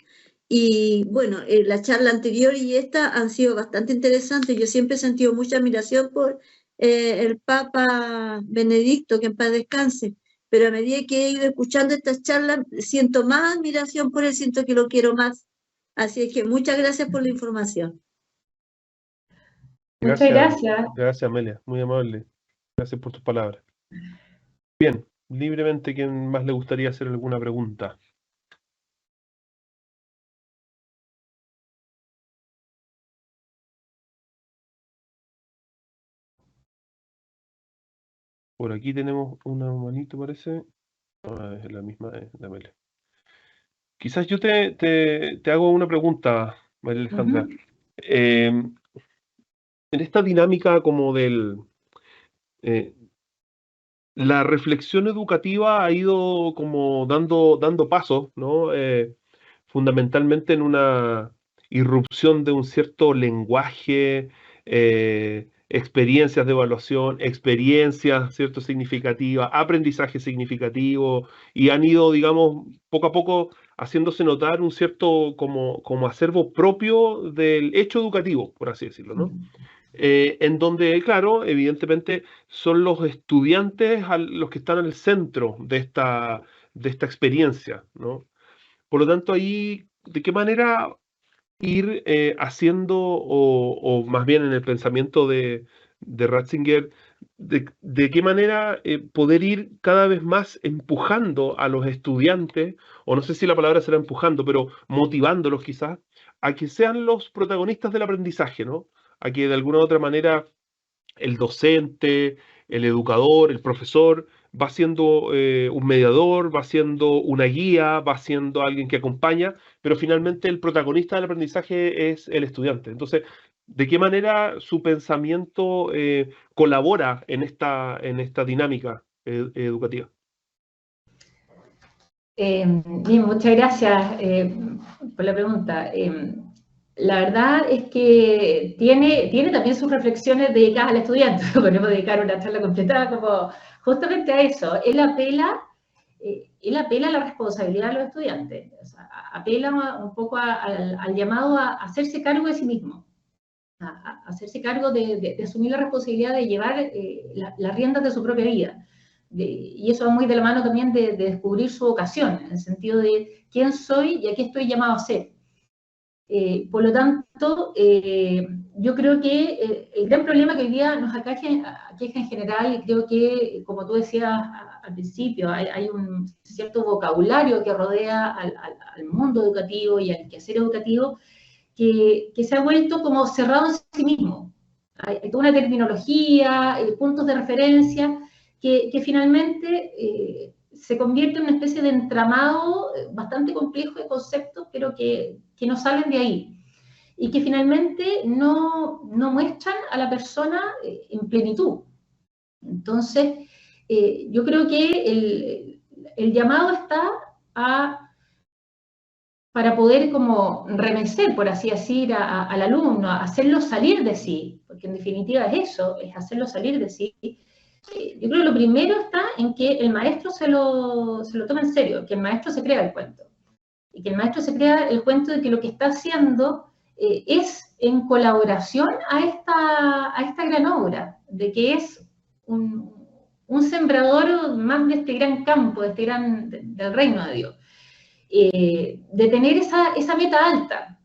Y bueno, la charla anterior y esta han sido bastante interesantes. Yo siempre he sentido mucha admiración por el Papa Benedicto, que en paz descanse. Pero a medida que he ido escuchando estas charlas, siento más admiración por él, siento que lo quiero más. Así es que muchas gracias por la información. Muchas gracias. Gracias, Amelia, muy amable. Gracias por tus palabras. Bien, libremente, ¿quién más le gustaría hacer alguna pregunta? Por aquí tenemos una manito, parece. Es la misma de Amelia. Quizás yo te hago una pregunta, María Alejandra. En esta dinámica como la reflexión educativa ha ido como dando pasos, ¿no? Fundamentalmente en una irrupción de un cierto lenguaje, experiencias de evaluación, experiencias, ¿cierto?, significativas, aprendizaje significativo, y han ido, digamos, poco a poco haciéndose notar un cierto como acervo propio del hecho educativo, por así decirlo, ¿no? En donde, claro, evidentemente son los estudiantes los que están en el centro de esta experiencia, ¿no? Por lo tanto, ahí, ¿de qué manera ir haciendo, o más bien en el pensamiento de Ratzinger, de qué manera poder ir cada vez más empujando a los estudiantes, o no sé si la palabra será empujando, pero motivándolos quizás, a que sean los protagonistas del aprendizaje, ¿no? A que de alguna u otra manera el docente, el educador, el profesor, va siendo un mediador, va siendo una guía, va siendo alguien que acompaña, pero finalmente el protagonista del aprendizaje es el estudiante. Entonces, ¿de qué manera su pensamiento colabora en esta dinámica educativa? Bien, muchas gracias por la pregunta. La verdad es que tiene también sus reflexiones dedicadas al estudiante. Podemos dedicar una charla completa como justamente a eso. Él apela a la responsabilidad de los estudiantes. O sea, apela un poco al llamado a hacerse cargo de sí mismo, a hacerse cargo de asumir la responsabilidad de llevar las riendas de su propia vida. y eso va muy de la mano también de descubrir su vocación, en el sentido de quién soy y a qué estoy llamado a ser. Por lo tanto, yo creo que el gran problema que hoy día nos aqueja en general, y creo que, como tú decías al principio, hay un cierto vocabulario que rodea al mundo educativo y al quehacer educativo, que se ha vuelto como cerrado en sí mismo. Hay toda una terminología, puntos de referencia, que finalmente se convierte en una especie de entramado bastante complejo de conceptos, pero que no salen de ahí. Y que finalmente no muestran a la persona en plenitud. Entonces, yo creo que el llamado está para poder como remecer, por así decir, al alumno, hacerlo salir de sí, porque en definitiva es eso, es hacerlo salir de sí. Yo creo que lo primero está en que el maestro se lo tome en serio, que el maestro se crea el cuento. Y que el maestro se crea el cuento de que lo que está haciendo es en colaboración a esta gran obra, de que es un sembrador más de este gran campo, del reino de Dios. De tener esa meta alta.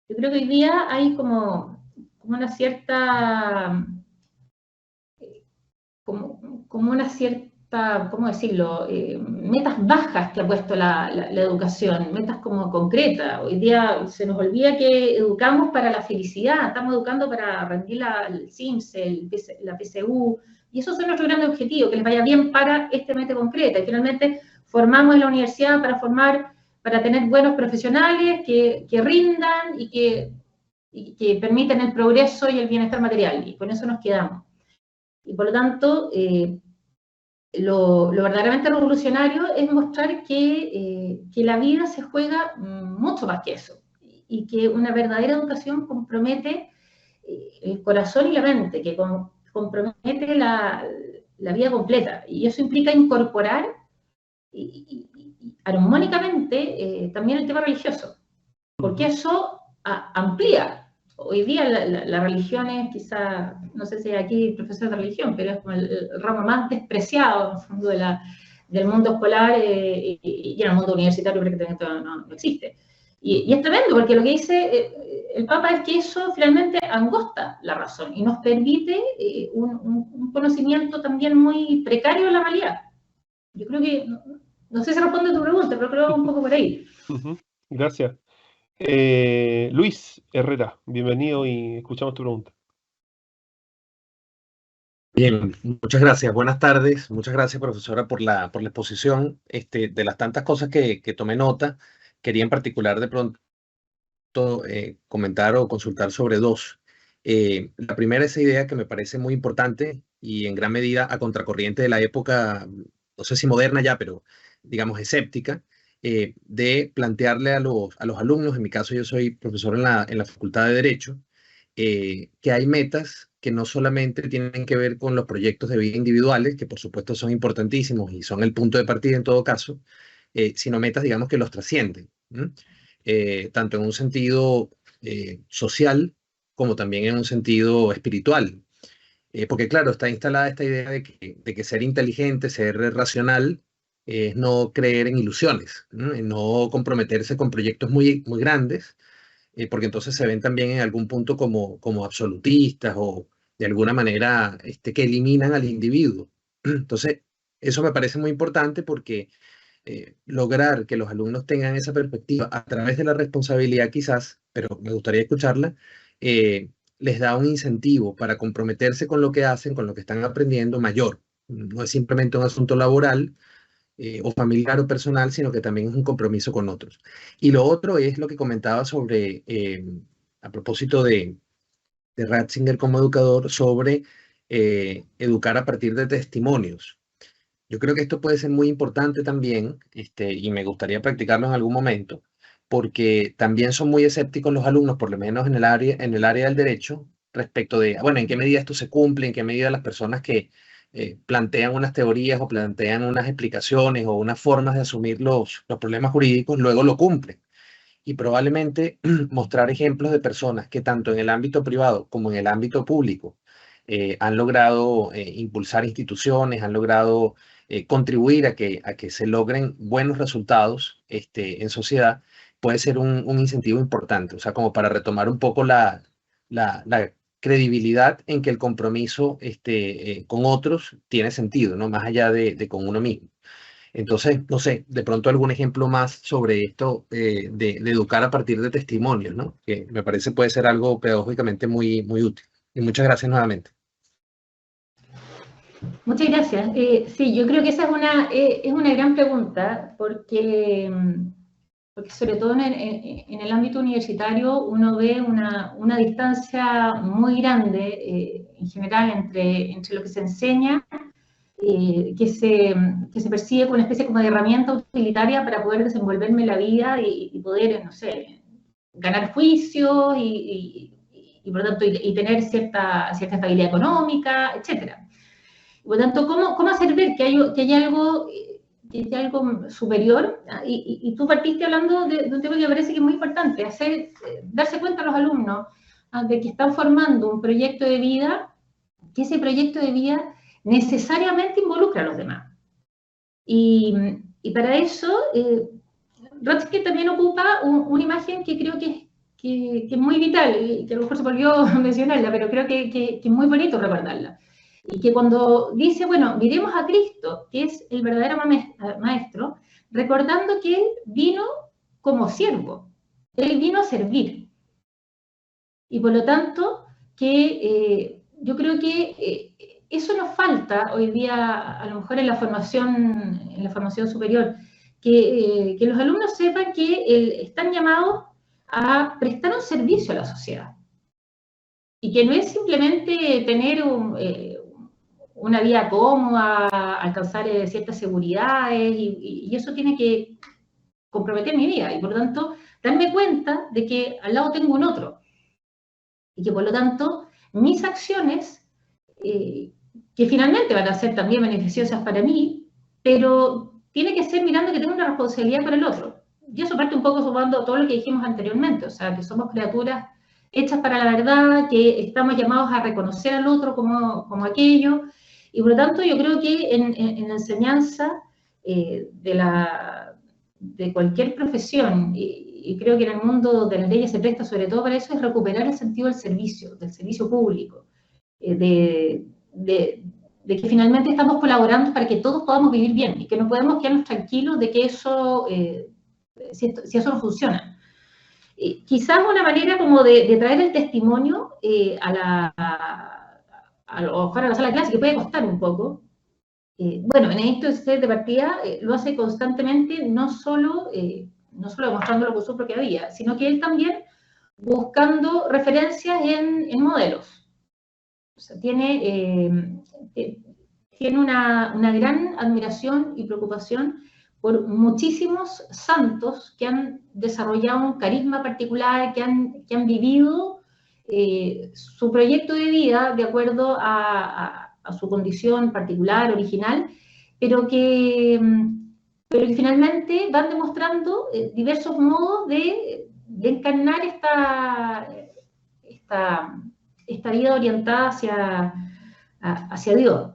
Yo creo que hoy día hay como una cierta, ¿cómo decirlo? Metas bajas que ha puesto la educación, metas como concretas. Hoy día se nos olvida que educamos para la felicidad, estamos educando para rendir el CIMSS, la PSU, y esos son nuestros grandes objetivos, que les vaya bien para esta meta concreta. Y finalmente formamos en la universidad para tener buenos profesionales que rindan y que permitan el progreso y el bienestar material, y con eso nos quedamos. Y por lo tanto, lo verdaderamente revolucionario es mostrar que la vida se juega mucho más que eso, y que una verdadera educación compromete el corazón y la mente, que compromete la vida completa, y eso implica incorporar armónicamente también el tema religioso, porque eso amplía. Hoy día la religión es quizá, no sé si hay aquí profesor de religión, pero es como el ramo más despreciado en el fondo del mundo escolar y en el mundo universitario prácticamente no existe. Y es tremendo, porque lo que dice el Papa es que eso finalmente angosta la razón y nos permite un conocimiento también muy precario de la realidad. Yo creo que, no sé si responde a tu pregunta, pero creo un poco por ahí. Gracias. Luis Herrera, bienvenido y escuchamos tu pregunta. Bien, muchas gracias. Buenas tardes. Muchas gracias, profesora, por la exposición. De las tantas cosas que tomé nota, quería en particular de pronto comentar o consultar sobre dos. La primera, esa idea que me parece muy importante y en gran medida a contracorriente de la época, no sé si moderna ya, pero digamos escéptica, de plantearle a los alumnos, en mi caso yo soy profesor en la Facultad de Derecho, que hay metas que no solamente tienen que ver con los proyectos de vida individuales, que por supuesto son importantísimos y son el punto de partida en todo caso, sino metas, digamos, que los trascienden, tanto en un sentido social como también en un sentido espiritual. Porque claro, está instalada esta idea de que ser inteligente, ser racional, es no creer en ilusiones, no comprometerse con proyectos muy, muy grandes, porque entonces se ven también en algún punto como absolutistas o de alguna manera que eliminan al individuo. Entonces, eso me parece muy importante porque lograr que los alumnos tengan esa perspectiva a través de la responsabilidad quizás, pero me gustaría escucharla, les da un incentivo para comprometerse con lo que hacen, con lo que están aprendiendo mayor. No es simplemente un asunto laboral, o familiar o personal, sino que también es un compromiso con otros. Y lo otro es lo que comentaba sobre, a propósito de Ratzinger como educador, sobre educar a partir de testimonios. Yo creo que esto puede ser muy importante también, y me gustaría practicarlo en algún momento, porque también son muy escépticos los alumnos, por lo menos en el área del derecho, respecto de, bueno, en qué medida esto se cumple, en qué medida las personas que plantean unas teorías o plantean unas explicaciones o unas formas de asumir los problemas jurídicos, luego lo cumplen. Y probablemente mostrar ejemplos de personas que tanto en el ámbito privado como en el ámbito público han logrado impulsar instituciones, han logrado contribuir a que se logren buenos resultados en sociedad, puede ser un incentivo importante, o sea, como para retomar un poco la credibilidad en que el compromiso con otros tiene sentido, ¿no? Más allá de con uno mismo. Entonces, no sé, de pronto algún ejemplo más sobre esto de educar a partir de testimonios, ¿no? Que me parece puede ser algo pedagógicamente muy, muy útil. Y muchas gracias nuevamente. Muchas gracias. Sí, yo creo que esa es una gran pregunta, porque sobre todo en el ámbito universitario uno ve una distancia muy grande en general entre lo que se enseña, que se percibe como una especie como de herramienta utilitaria para poder desenvolverme en la vida y poder, no sé, ganar juicios y por lo tanto, y tener cierta estabilidad económica, etc. Por lo tanto, ¿cómo hacer ver que hay algo superior? Y tú partiste hablando de un tema que me parece que es muy importante, darse cuenta a los alumnos de que están formando un proyecto de vida, que ese proyecto de vida necesariamente involucra a los demás. Y para eso, Rotsky también ocupa una imagen que creo que es muy vital, y que a lo mejor se volvió a mencionarla, pero creo que es muy bonito recordarla. Y que cuando dice, bueno, miremos a Cristo, que es el verdadero maestro, recordando que Él vino como siervo, Él vino a servir. Y por lo tanto, yo creo que eso nos falta hoy día, a lo mejor en la formación superior, que los alumnos sepan que están llamados a prestar un servicio a la sociedad. Y que no es simplemente tener una vida cómoda, alcanzar ciertas seguridades, y eso tiene que comprometer mi vida. Y por lo tanto, darme cuenta de que al lado tengo un otro. Y que por lo tanto, mis acciones, que finalmente van a ser también beneficiosas para mí, pero tiene que ser mirando que tengo una responsabilidad para el otro. Y eso parte un poco sumando todo lo que dijimos anteriormente, o sea, que somos criaturas hechas para la verdad, que estamos llamados a reconocer al otro como aquello, y por lo tanto yo creo que en la enseñanza de cualquier profesión, y creo que en el mundo de las leyes se presta sobre todo para eso, es recuperar el sentido del servicio público, de que finalmente estamos colaborando para que todos podamos vivir bien, y que no podemos quedarnos tranquilos de que eso, si eso no funciona. Quizás una manera como de traer el testimonio a lo mejor a la sala de clase, que puede costar un poco. Bueno, en esto de partida lo hace constantemente, no solo demostrando su propia vida, sino que él también buscando referencias en modelos. O sea, tiene una gran admiración y preocupación por muchísimos santos que han desarrollado un carisma particular, que han vivido su proyecto de vida de acuerdo a su condición particular, original, pero que finalmente van demostrando diversos modos de encarnar esta vida orientada hacia Dios.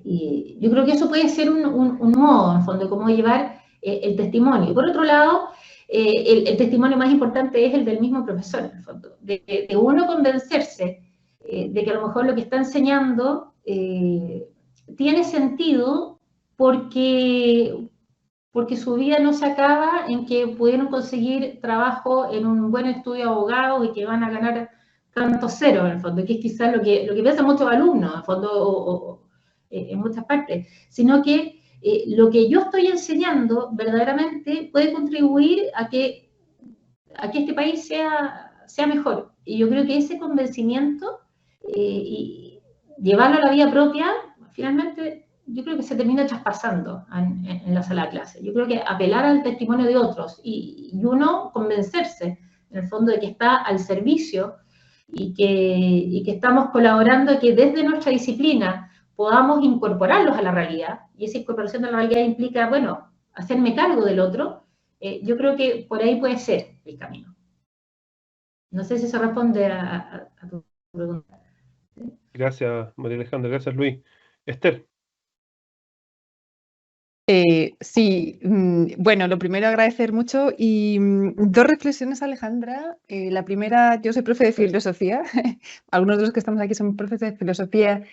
Y yo creo que eso puede ser un modo, en el fondo, de cómo llevar el testimonio. Y por otro lado, el testimonio más importante es el del mismo profesor, en el fondo, de uno convencerse de que a lo mejor lo que está enseñando tiene sentido porque su vida no se acaba en que pudieron conseguir trabajo en un buen estudio de abogados y que van a ganar tantos ceros, en el fondo, que es quizás lo que piensan muchos alumnos, en el fondo, en muchas partes, sino que lo que yo estoy enseñando verdaderamente puede contribuir a que este país sea mejor. Y yo creo que ese convencimiento y llevarlo a la vida propia, finalmente yo creo que se termina traspasando en la sala de clase. Yo creo que apelar al testimonio de otros y uno convencerse, en el fondo, de que está al servicio y que estamos colaborando, que desde nuestra disciplina podamos incorporarlos a la realidad, y esa incorporación a la realidad implica, bueno, hacerme cargo del otro. Yo creo que por ahí puede ser el camino. No sé si eso responde a tu pregunta. Gracias, María Alejandra. Gracias, Luis. Esther. Sí, bueno, lo primero agradecer mucho y dos reflexiones, Alejandra. La primera, yo soy profe de filosofía, algunos de los que estamos aquí son profes de filosofía.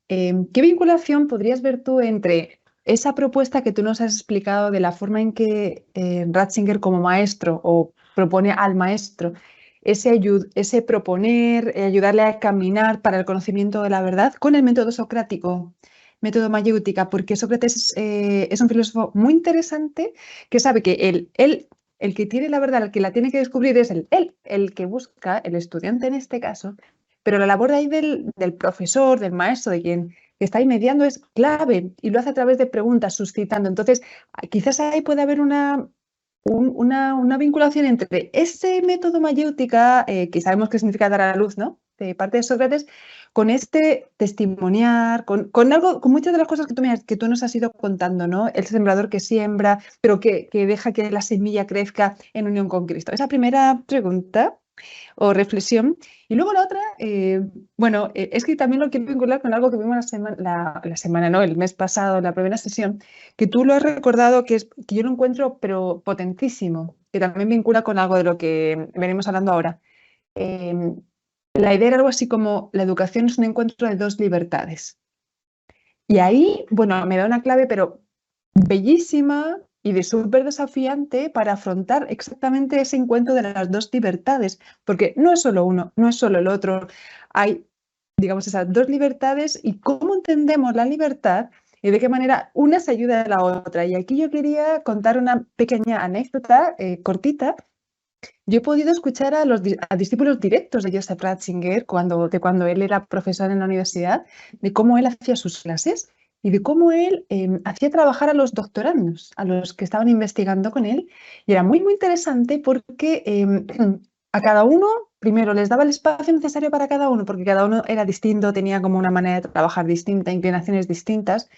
¿Qué vinculación podrías ver tú entre esa propuesta que tú nos has explicado de la forma en que Ratzinger como maestro o propone al maestro ese proponer, ayudarle a caminar para el conocimiento de la verdad con el método socrático? Método mayéutica, porque Sócrates es un filósofo muy interesante que sabe que el que tiene la verdad, el que la tiene que descubrir es él, el que busca, el estudiante en este caso, pero la labor de ahí del profesor, del maestro, de quien está ahí mediando es clave y lo hace a través de preguntas, suscitando. Entonces, quizás ahí puede haber una vinculación entre ese método mayéutica, que sabemos que significa dar a la luz, ¿no?, de parte de Sócrates, con este testimoniar, con algo, con muchas de las cosas que tú nos has ido contando, ¿no? El sembrador que siembra, pero que deja que la semilla crezca en unión con Cristo. Esa primera pregunta o reflexión. Y luego la otra, bueno, es que también lo quiero vincular con algo que vimos la semana, ¿no?, el mes pasado, la primera sesión, que tú lo has recordado, que yo lo encuentro pero potentísimo, que también vincula con algo de lo que venimos hablando ahora. La idea era algo así como: la educación es un encuentro de dos libertades. Y ahí, bueno, me da una clave, pero bellísima y de súper desafiante para afrontar exactamente ese encuentro de las dos libertades, porque no es solo uno, no es solo el otro. Hay, digamos, esas dos libertades y cómo entendemos la libertad y de qué manera una se ayuda a la otra. Y aquí yo quería contar una pequeña anécdota cortita. Yo he podido escuchar a discípulos directos de Joseph Ratzinger cuando él era profesor en la universidad, de cómo él hacía sus clases y de cómo él hacía trabajar a los doctorandos, a los que estaban investigando con él. Y era muy, muy interesante porque a cada uno, primero, les daba el espacio necesario para cada uno, porque cada uno era distinto, tenía como una manera de trabajar distinta, inclinaciones distintas.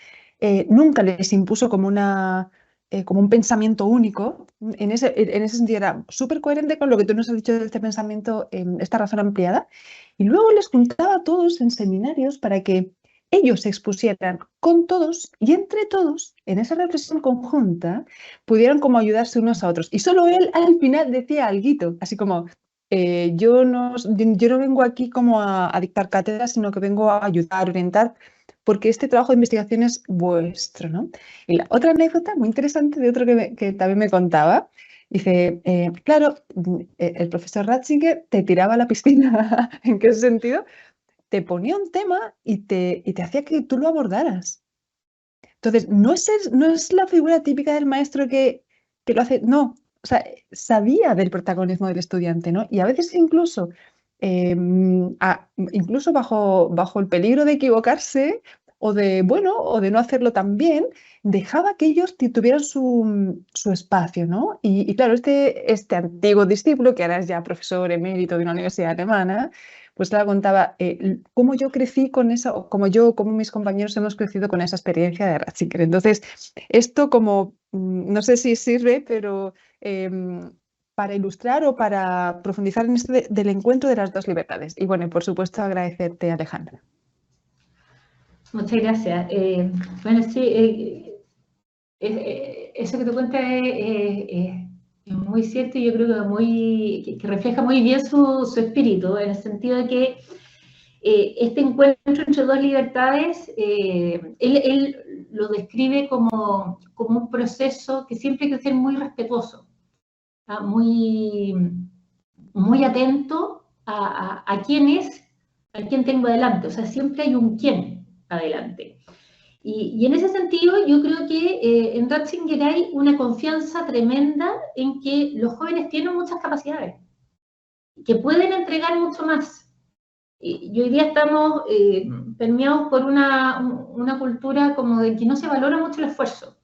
Nunca les impuso como un pensamiento único. En ese sentido era súper coherente con lo que tú nos has dicho de este pensamiento, esta razón ampliada. Y luego les juntaba a todos en seminarios para que ellos se expusieran con todos y entre todos, en esa reflexión conjunta, pudieran como ayudarse unos a otros. Y solo él al final decía alguito, así como: yo no vengo aquí como a dictar cátedra, sino que vengo a ayudar, a orientar, porque este trabajo de investigación es vuestro, ¿no? Y la otra anécdota muy interesante de otro que también me contaba, dice, claro, el profesor Ratzinger te tiraba a la piscina. ¿En qué sentido? Te ponía un tema y te hacía que tú lo abordaras. Entonces, no es la figura típica del maestro que lo hace, no, o sea, sabía del protagonismo del estudiante, ¿no? Y a veces incluso, incluso bajo el peligro de equivocarse o de no hacerlo tan bien, dejaba que ellos tuvieran su espacio, ¿no? Y claro, este antiguo discípulo, que ahora es ya profesor emérito de una universidad alemana, pues la contaba cómo yo crecí con esa, o como mis compañeros hemos crecido con esa experiencia de Ratzinger. Entonces, esto como, no sé si sirve, pero para ilustrar o para profundizar en esto del encuentro de las dos libertades. Y bueno, y por supuesto agradecerte, Alejandra. Muchas gracias. Bueno, sí, eso que tú cuentas es muy cierto, y yo creo que refleja muy bien su espíritu, en el sentido de que este encuentro entre dos libertades, él lo describe como un proceso que siempre hay que ser muy respetuoso, ¿ah? muy atento a quién es, a quién tengo adelante, o sea, siempre hay un quién adelante. Y en ese sentido, yo creo que en Ratzinger hay una confianza tremenda en que los jóvenes tienen muchas capacidades, que pueden entregar mucho más. Y hoy día estamos permeados por una cultura como de que no se valora mucho el esfuerzo,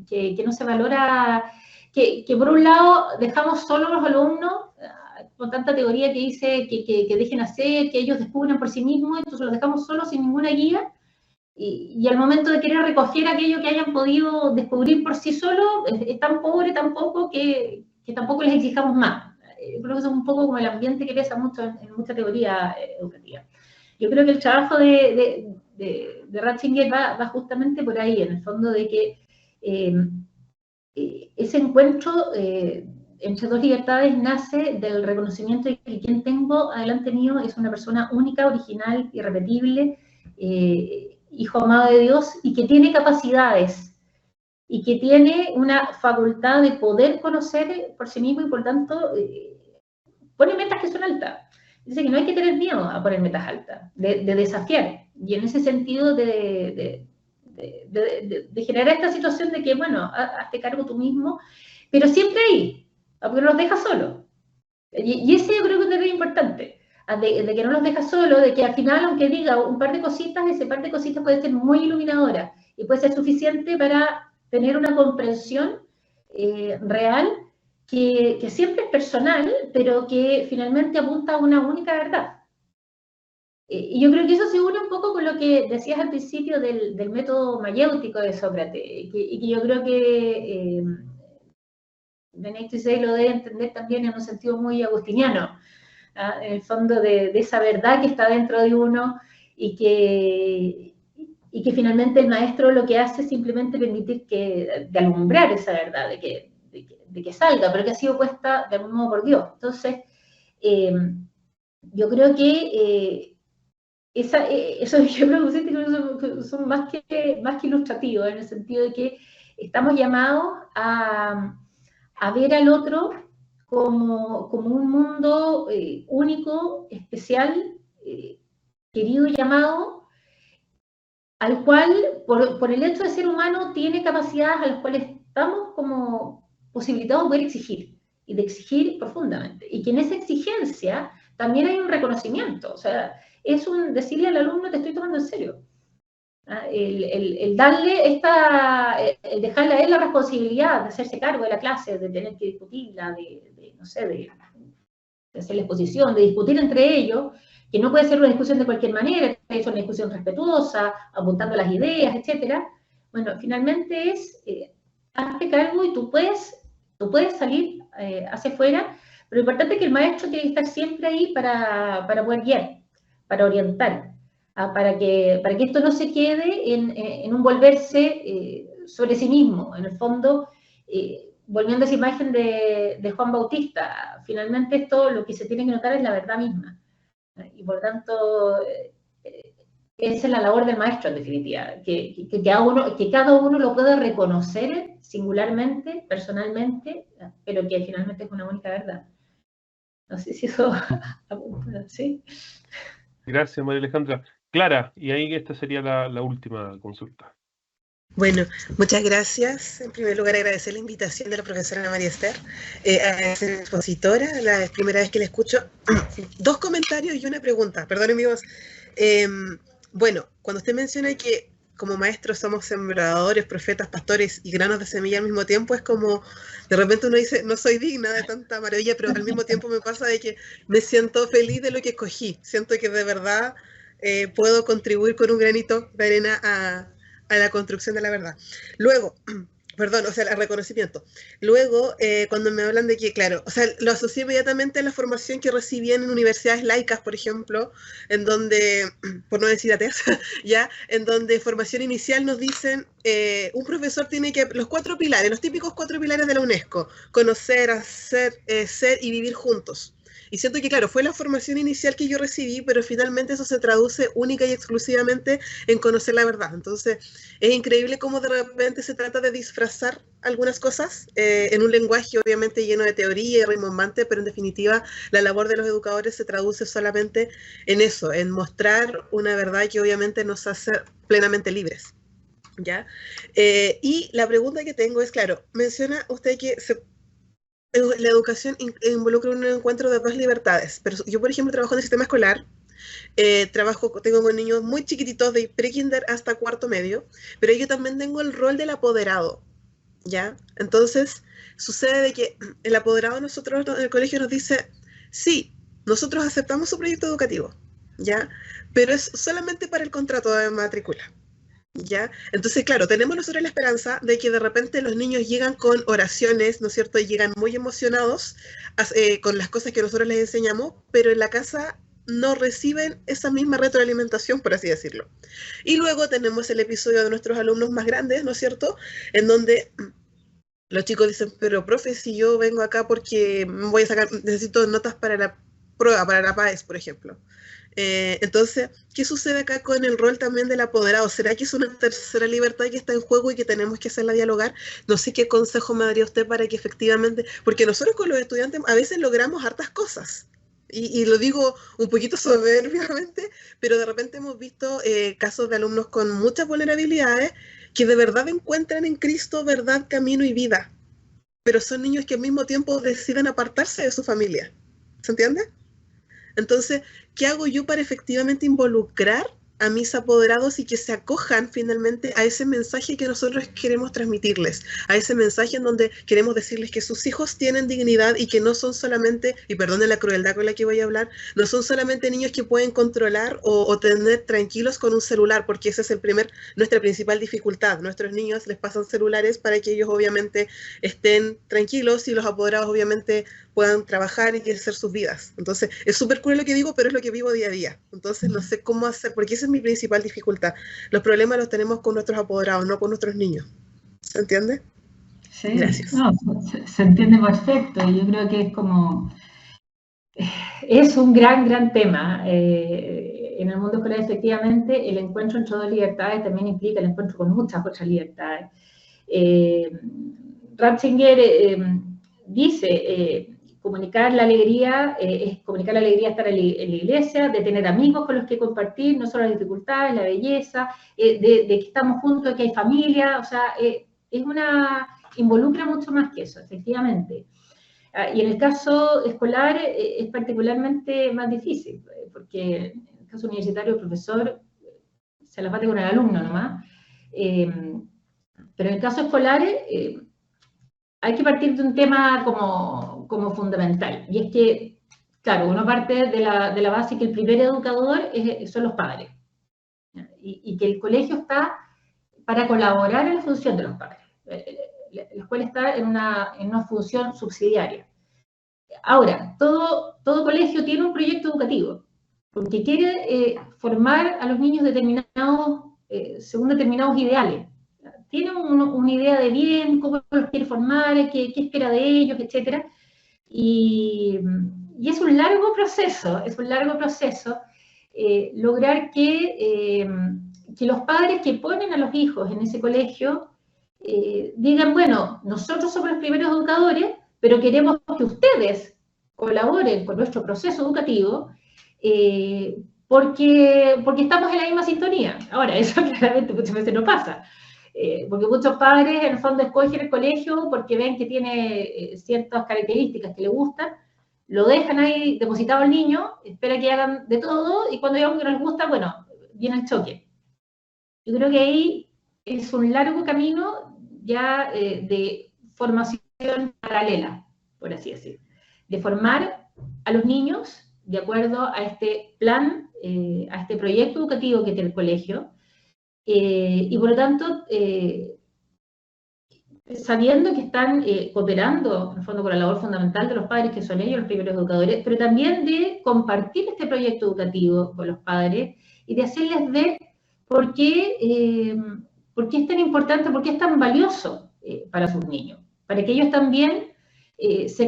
que no se valora, que por un lado dejamos solo a los alumnos, con tanta teoría que dice que dejen hacer, que ellos descubran por sí mismos, entonces los dejamos solos sin ninguna guía. Y al momento de querer recoger aquello que hayan podido descubrir por sí solos, es tan pobre, tan poco, que tampoco les exijamos más. Creo que eso es un poco como el ambiente que pesa mucho en mucha teoría educativa. Yo creo que el trabajo de Ratzinger va justamente por ahí, en el fondo de que ese encuentro entre dos libertades nace del reconocimiento de que quien tengo adelante mío es una persona única, original, irrepetible, hijo amado de Dios, y que tiene capacidades, y que tiene una facultad de poder conocer por sí mismo, y por tanto pone metas que son altas. Dice que no hay que tener miedo a poner metas altas, de desafiar, y en ese sentido de generar esta situación de que, bueno, hazte cargo tú mismo, pero siempre ahí, porque no los deja solos. Y ese yo creo que es un tema importante, de que no los deja solos, de que al final, aunque diga un par de cositas, ese par de cositas puede ser muy iluminadora, y puede ser suficiente para tener una comprensión real, que siempre es personal, pero que finalmente apunta a una única verdad. Y yo creo que eso se une un poco con lo que decías al principio del método mayéutico de Sócrates, y que yo creo que Benedicto XVI lo debe entender también en un sentido muy agustiniano, ¿ah? En el fondo de esa verdad que está dentro de uno, y que finalmente el maestro lo que hace es simplemente permitir de alumbrar esa verdad, de que salga, pero que ha sido puesta de algún modo por Dios. Entonces, yo creo que esos ejemplos son más que ilustrativos, en el sentido de que estamos llamados a ver al otro como un mundo único, especial, querido y amado, al cual, por el hecho de ser humano, tiene capacidades a las cuales estamos como posibilitados de poder exigir, y de exigir profundamente. Y que en esa exigencia también hay un reconocimiento, o sea, es decirle al alumno, te estoy tomando en serio. El darle el dejarle a él la responsabilidad de hacerse cargo de la clase, de tener que discutirla, de hacer la exposición, de discutir entre ellos, que no puede ser una discusión de cualquier manera, es una discusión respetuosa, apuntando las ideas, etc. Bueno, finalmente es, hazte cargo y tú puedes salir hacia afuera, pero lo importante es que el maestro tiene que estar siempre ahí para poder guiar, para orientar, para que esto no se quede en un volverse sobre sí mismo. En el fondo, volviendo a esa imagen de Juan Bautista, finalmente esto lo que se tiene que notar es la verdad misma. Y por tanto, esa es la labor del maestro, en definitiva, que cada uno lo pueda reconocer singularmente, personalmente, pero que finalmente es una única verdad. No sé si eso apunta, ¿sí? Gracias, María Alejandra. Clara, y ahí esta sería la última consulta. Bueno, muchas gracias. En primer lugar, agradecer la invitación de la profesora María Esther a ser expositora. La primera vez que la escucho. 2 comentarios y una pregunta. Perdonen mi voz. Bueno, cuando usted menciona que como maestros somos sembradores, profetas, pastores y granos de semilla al mismo tiempo, es como, de repente uno dice, no soy digna de tanta maravilla, pero al mismo tiempo me pasa de que me siento feliz de lo que escogí. Siento que de verdad puedo contribuir con un granito de arena a la construcción de la verdad. Luego, perdón, o sea, el reconocimiento. Luego, cuando me hablan de que, claro, o sea, lo asocié inmediatamente a la formación que recibí en universidades laicas, por ejemplo, en donde, por no decir ateas, ya, en donde formación inicial nos dicen, un profesor tiene que, los 4 pilares, los típicos 4 pilares de la UNESCO, conocer, hacer, ser y vivir juntos. Y siento que, claro, fue la formación inicial que yo recibí, pero finalmente eso se traduce única y exclusivamente en conocer la verdad. Entonces, es increíble cómo de repente se trata de disfrazar algunas cosas en un lenguaje obviamente lleno de teoría y rimbombante, pero en definitiva la labor de los educadores se traduce solamente en eso, en mostrar una verdad que obviamente nos hace plenamente libres. ¿Ya? Y la pregunta que tengo es, claro, menciona usted que la educación involucra un encuentro de 2 libertades, pero yo, por ejemplo, trabajo en el sistema escolar, tengo con niños muy chiquititos de pre-kinder hasta 4º medio, pero yo también tengo el rol del apoderado, ¿ya? Entonces, sucede de que el apoderado nosotros en el colegio nos dice, sí, nosotros aceptamos su proyecto educativo, ¿ya? Pero es solamente para el contrato de matrícula. ¿Ya? Entonces, claro, tenemos nosotros la esperanza de que de repente los niños llegan con oraciones, ¿no es cierto? Y llegan muy emocionados con las cosas que nosotros les enseñamos, pero en la casa no reciben esa misma retroalimentación, por así decirlo. Y luego tenemos el episodio de nuestros alumnos más grandes, ¿no es cierto?, en donde los chicos dicen, pero profe, si yo vengo acá porque voy a sacar, necesito notas para la prueba, para la PAES, por ejemplo. Entonces, ¿qué sucede acá con el rol también del apoderado? ¿Será que es una tercera libertad que está en juego y que tenemos que hacerla dialogar? No sé qué consejo me daría usted para que efectivamente, porque nosotros con los estudiantes a veces logramos hartas cosas, y lo digo un poquito soberbiamente, pero de repente hemos visto casos de alumnos con muchas vulnerabilidades que de verdad encuentran en Cristo verdad, camino y vida, pero son niños que al mismo tiempo deciden apartarse de su familia. ¿Se entiende? Entonces, ¿qué hago yo para efectivamente involucrar a mis apoderados y que se acojan finalmente a ese mensaje que nosotros queremos transmitirles? A ese mensaje en donde queremos decirles que sus hijos tienen dignidad y que no son solamente, y perdonen la crueldad con la que voy a hablar, no son solamente niños que pueden controlar o tener tranquilos con un celular, porque esa es nuestra principal dificultad. Nuestros niños les pasan celulares para que ellos obviamente estén tranquilos y los apoderados obviamente puedan trabajar y hacer sus vidas. Entonces, es súper cruel lo que digo, pero es lo que vivo día a día. Entonces, no sé cómo hacer, porque esa es mi principal dificultad. Los problemas los tenemos con nuestros apoderados, no con nuestros niños. ¿Se entiende? Sí, gracias. No, se entiende perfecto. Yo creo que es un gran tema. En el mundo escolar, efectivamente, el encuentro entre dos libertades también implica el encuentro con muchas otras libertades. Ratzinger dice, comunicar la alegría es comunicar la alegría de estar en la iglesia, de tener amigos con los que compartir, no solo las dificultades, la belleza, de que estamos juntos, de que hay familia, o sea, involucra mucho más que eso, efectivamente. Y en el caso escolar es particularmente más difícil, porque en el caso universitario el profesor se la bate con el alumno nomás, pero en el caso escolar hay que partir de un tema como fundamental, y es que, claro, uno parte de la base que el primer educador son los padres, y que el colegio está para colaborar en la función de los padres. La escuela está en una función subsidiaria. Ahora, todo colegio tiene un proyecto educativo, porque quiere formar a los niños según determinados ideales. Tiene una idea de bien, cómo los quiere formar, qué espera de ellos, etc. Y es un largo proceso, lograr que los padres que ponen a los hijos en ese colegio digan, bueno, nosotros somos los primeros educadores, pero queremos que ustedes colaboren con nuestro proceso educativo porque estamos en la misma sintonía. Ahora, eso claramente muchas veces no pasa. Porque muchos padres en el fondo escogen el colegio porque ven que tiene ciertas características que le gustan, lo dejan ahí depositado al niño, espera que hagan de todo, y cuando hay algo que no les gusta, bueno, viene el choque. Yo creo que ahí es un largo camino ya de formación paralela, por así decir, de formar a los niños de acuerdo a este plan, a este proyecto educativo que tiene el colegio, y por lo tanto, sabiendo que están cooperando, en el fondo, con la labor fundamental de los padres, que son ellos los primeros educadores, pero también de compartir este proyecto educativo con los padres y de hacerles ver por qué es tan importante, por qué es tan valioso para sus niños, para que ellos también se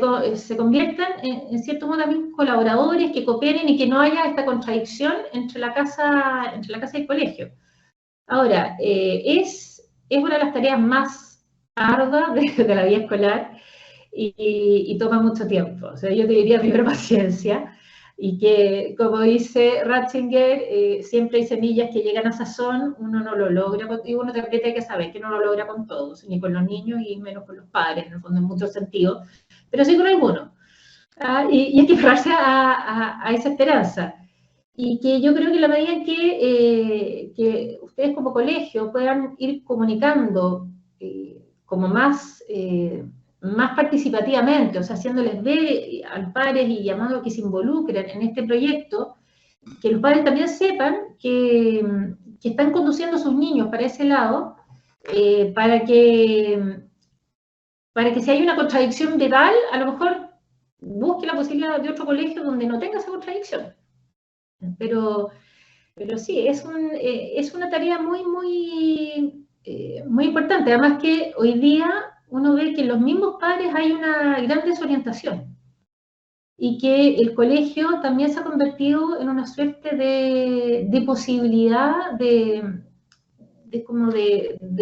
conviertan en cierto modo también colaboradores, que cooperen y que no haya esta contradicción entre la casa y el colegio. Ahora, es una de las tareas más arduas de la vida escolar y toma mucho tiempo. O sea, yo te diría primero paciencia, y que, como dice Ratzinger, siempre hay semillas que llegan a sazón, uno no lo logra, y uno también tiene que saber que no lo logra con todos, ni con los niños y menos con los padres, en el fondo, en muchos sentidos, pero sí con algunos. Y hay que aferrarse a esa esperanza. Y que yo creo que la medida en que ustedes como colegio puedan ir comunicando como más participativamente, o sea, haciéndoles ver a los padres y llamando a que se involucren en este proyecto, que los padres también sepan que están conduciendo a sus niños para ese lado, para que si hay una contradicción de tal, a lo mejor busque la posibilidad de otro colegio donde no tenga esa contradicción. Pero sí, es una tarea muy importante. Además que hoy día uno ve que en los mismos padres hay una gran desorientación y que el colegio también se ha convertido en una suerte de posibilidad de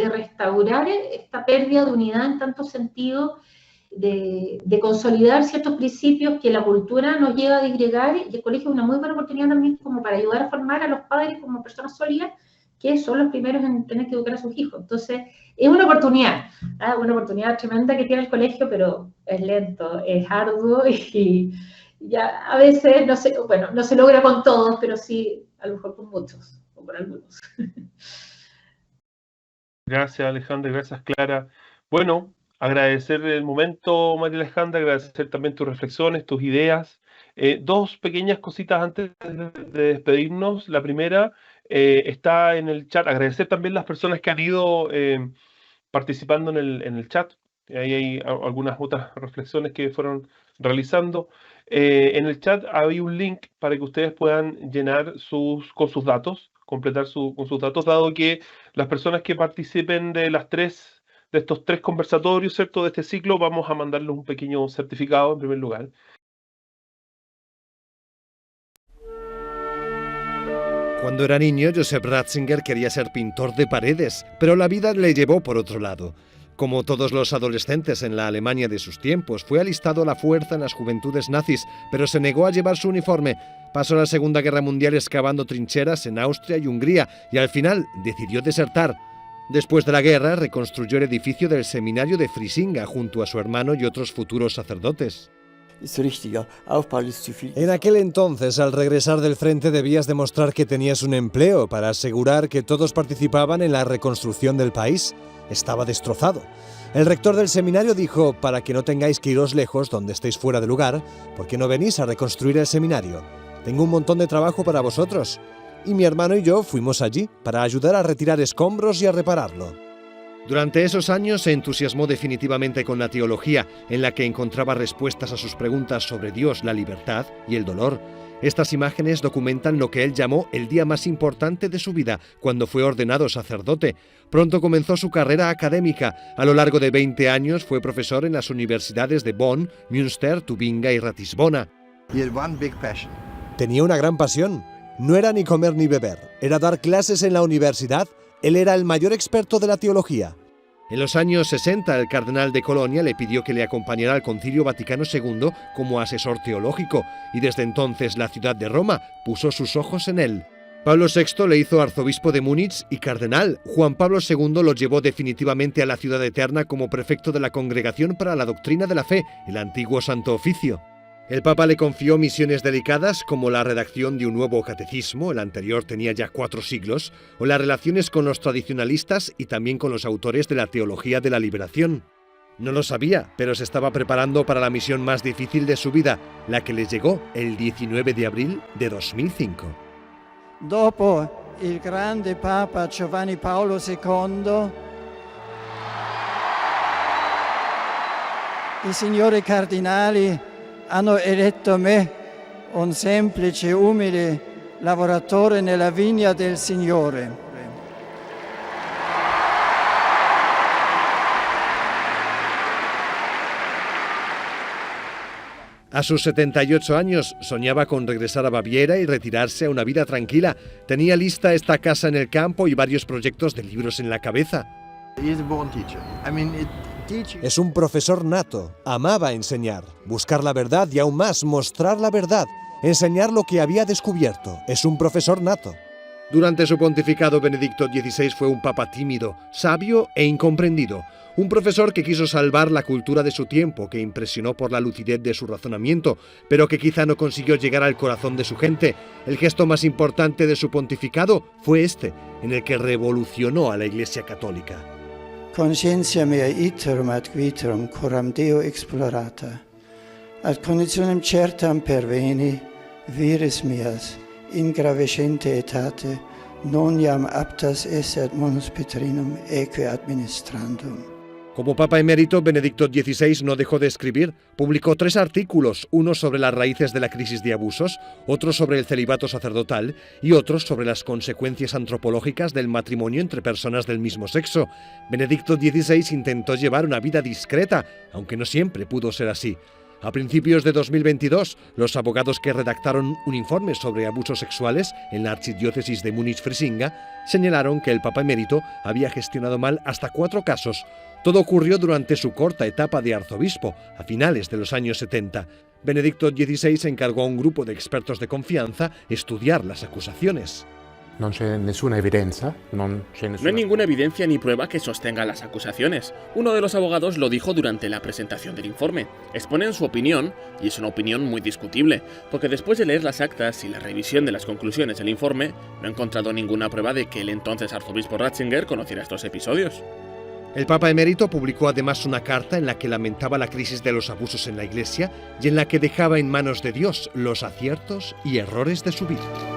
restaurar esta pérdida de unidad en tanto sentido, de consolidar ciertos principios que la cultura nos lleva a disgregar, y el colegio es una muy buena oportunidad también como para ayudar a formar a los padres como personas sólidas, que son los primeros en tener que educar a sus hijos. Entonces, es una oportunidad tremenda que tiene el colegio, pero es lento, es arduo y ya a veces no se logra con todos, pero sí a lo mejor con muchos o con algunos. Gracias, Alejandra, gracias, Clara. Bueno, agradecer el momento, María Alejandra, agradecer también tus reflexiones, tus ideas. Dos pequeñas cositas antes de despedirnos. La primera está en el chat. Agradecer también las personas que han ido participando en el chat. Ahí hay algunas otras reflexiones que fueron realizando. En el chat hay un link para que ustedes puedan llenar con sus datos, completar con sus datos, dado que las personas que participen de estos tres conversatorios, ¿cierto?, de este ciclo, vamos a mandarles un pequeño certificado en primer lugar. Cuando era niño, Joseph Ratzinger quería ser pintor de paredes, pero la vida le llevó por otro lado. Como todos los adolescentes en la Alemania de sus tiempos, fue alistado a la fuerza en las juventudes nazis, pero se negó a llevar su uniforme. Pasó la Segunda Guerra Mundial excavando trincheras en Austria y Hungría y al final decidió desertar. Después de la guerra, reconstruyó el edificio del seminario de Frisinga junto a su hermano y otros futuros sacerdotes. En aquel entonces, al regresar del frente, debías demostrar que tenías un empleo para asegurar que todos participaban en la reconstrucción del país. Estaba destrozado. El rector del seminario dijo: para que no tengáis que iros lejos donde estéis fuera de lugar, ¿por qué no venís a reconstruir el seminario? Tengo un montón de trabajo para vosotros. Y mi hermano y yo fuimos allí para ayudar a retirar escombros y a repararlo. Durante esos años se entusiasmó definitivamente con la teología, en la que encontraba respuestas a sus preguntas sobre Dios, la libertad y el dolor. Estas imágenes documentan lo que él llamó el día más importante de su vida, cuando fue ordenado sacerdote. Pronto comenzó su carrera académica. A lo largo de 20 años fue profesor en las universidades de Bonn, Münster, Tubinga y Ratisbona. Tenía una gran pasión. No era ni comer ni beber, era dar clases en la universidad. Él era el mayor experto de la teología. En los años 60, el cardenal de Colonia le pidió que le acompañara al Concilio Vaticano II como asesor teológico, y desde entonces la ciudad de Roma puso sus ojos en él. Pablo VI le hizo arzobispo de Múnich y cardenal. Juan Pablo II lo llevó definitivamente a la Ciudad Eterna como prefecto de la Congregación para la Doctrina de la Fe, el antiguo Santo Oficio. El Papa le confió misiones delicadas como la redacción de un nuevo catecismo, el anterior tenía ya 4 siglos, o las relaciones con los tradicionalistas y también con los autores de la teología de la liberación. No lo sabía, pero se estaba preparando para la misión más difícil de su vida, la que le llegó el 19 de abril de 2005. Dopo il grande Papa Giovanni Paolo II, i signori cardinali hanno eletto me, un semplice, umile lavoratore nella vigna del Signore. A sus 78 años soñaba con regresar a Baviera y retirarse a una vida tranquila. Tenía lista esta casa en el campo y varios proyectos de libros en la cabeza. Es un profesor nato, amaba enseñar, buscar la verdad y aún más mostrar la verdad, enseñar lo que había descubierto. Es un profesor nato. Durante su pontificado, Benedicto XVI fue un papa tímido, sabio e incomprendido. Un profesor que quiso salvar la cultura de su tiempo, que impresionó por la lucidez de su razonamiento, pero que quizá no consiguió llegar al corazón de su gente. El gesto más importante de su pontificado fue este, en el que revolucionó a la Iglesia Católica. Conscientia mea iterum ad viterum coram Deo explorata, ad conditionem certam perveni, viris meas, in gravescente etate, non iam aptas esse ad munus Petrinum eque administrandum. Como Papa emérito, Benedicto XVI no dejó de escribir. Publicó 3 artículos, uno sobre las raíces de la crisis de abusos, otro sobre el celibato sacerdotal y otro sobre las consecuencias antropológicas del matrimonio entre personas del mismo sexo. Benedicto XVI intentó llevar una vida discreta, aunque no siempre pudo ser así. A principios de 2022, los abogados que redactaron un informe sobre abusos sexuales en la archidiócesis de Múnich-Frisinga señalaron que el Papa emérito había gestionado mal hasta 4 casos. Todo ocurrió durante su corta etapa de arzobispo, a finales de los años 70. Benedicto XVI encargó a un grupo de expertos de confianza estudiar las acusaciones. No hay ninguna evidencia. No hay ninguna evidencia ni prueba que sostenga las acusaciones. Uno de los abogados lo dijo durante la presentación del informe. Exponen su opinión, y es una opinión muy discutible, porque después de leer las actas y la revisión de las conclusiones del informe, no he encontrado ninguna prueba de que el entonces arzobispo Ratzinger conociera estos episodios. El Papa emérito publicó además una carta en la que lamentaba la crisis de los abusos en la Iglesia y en la que dejaba en manos de Dios los aciertos y errores de su vida.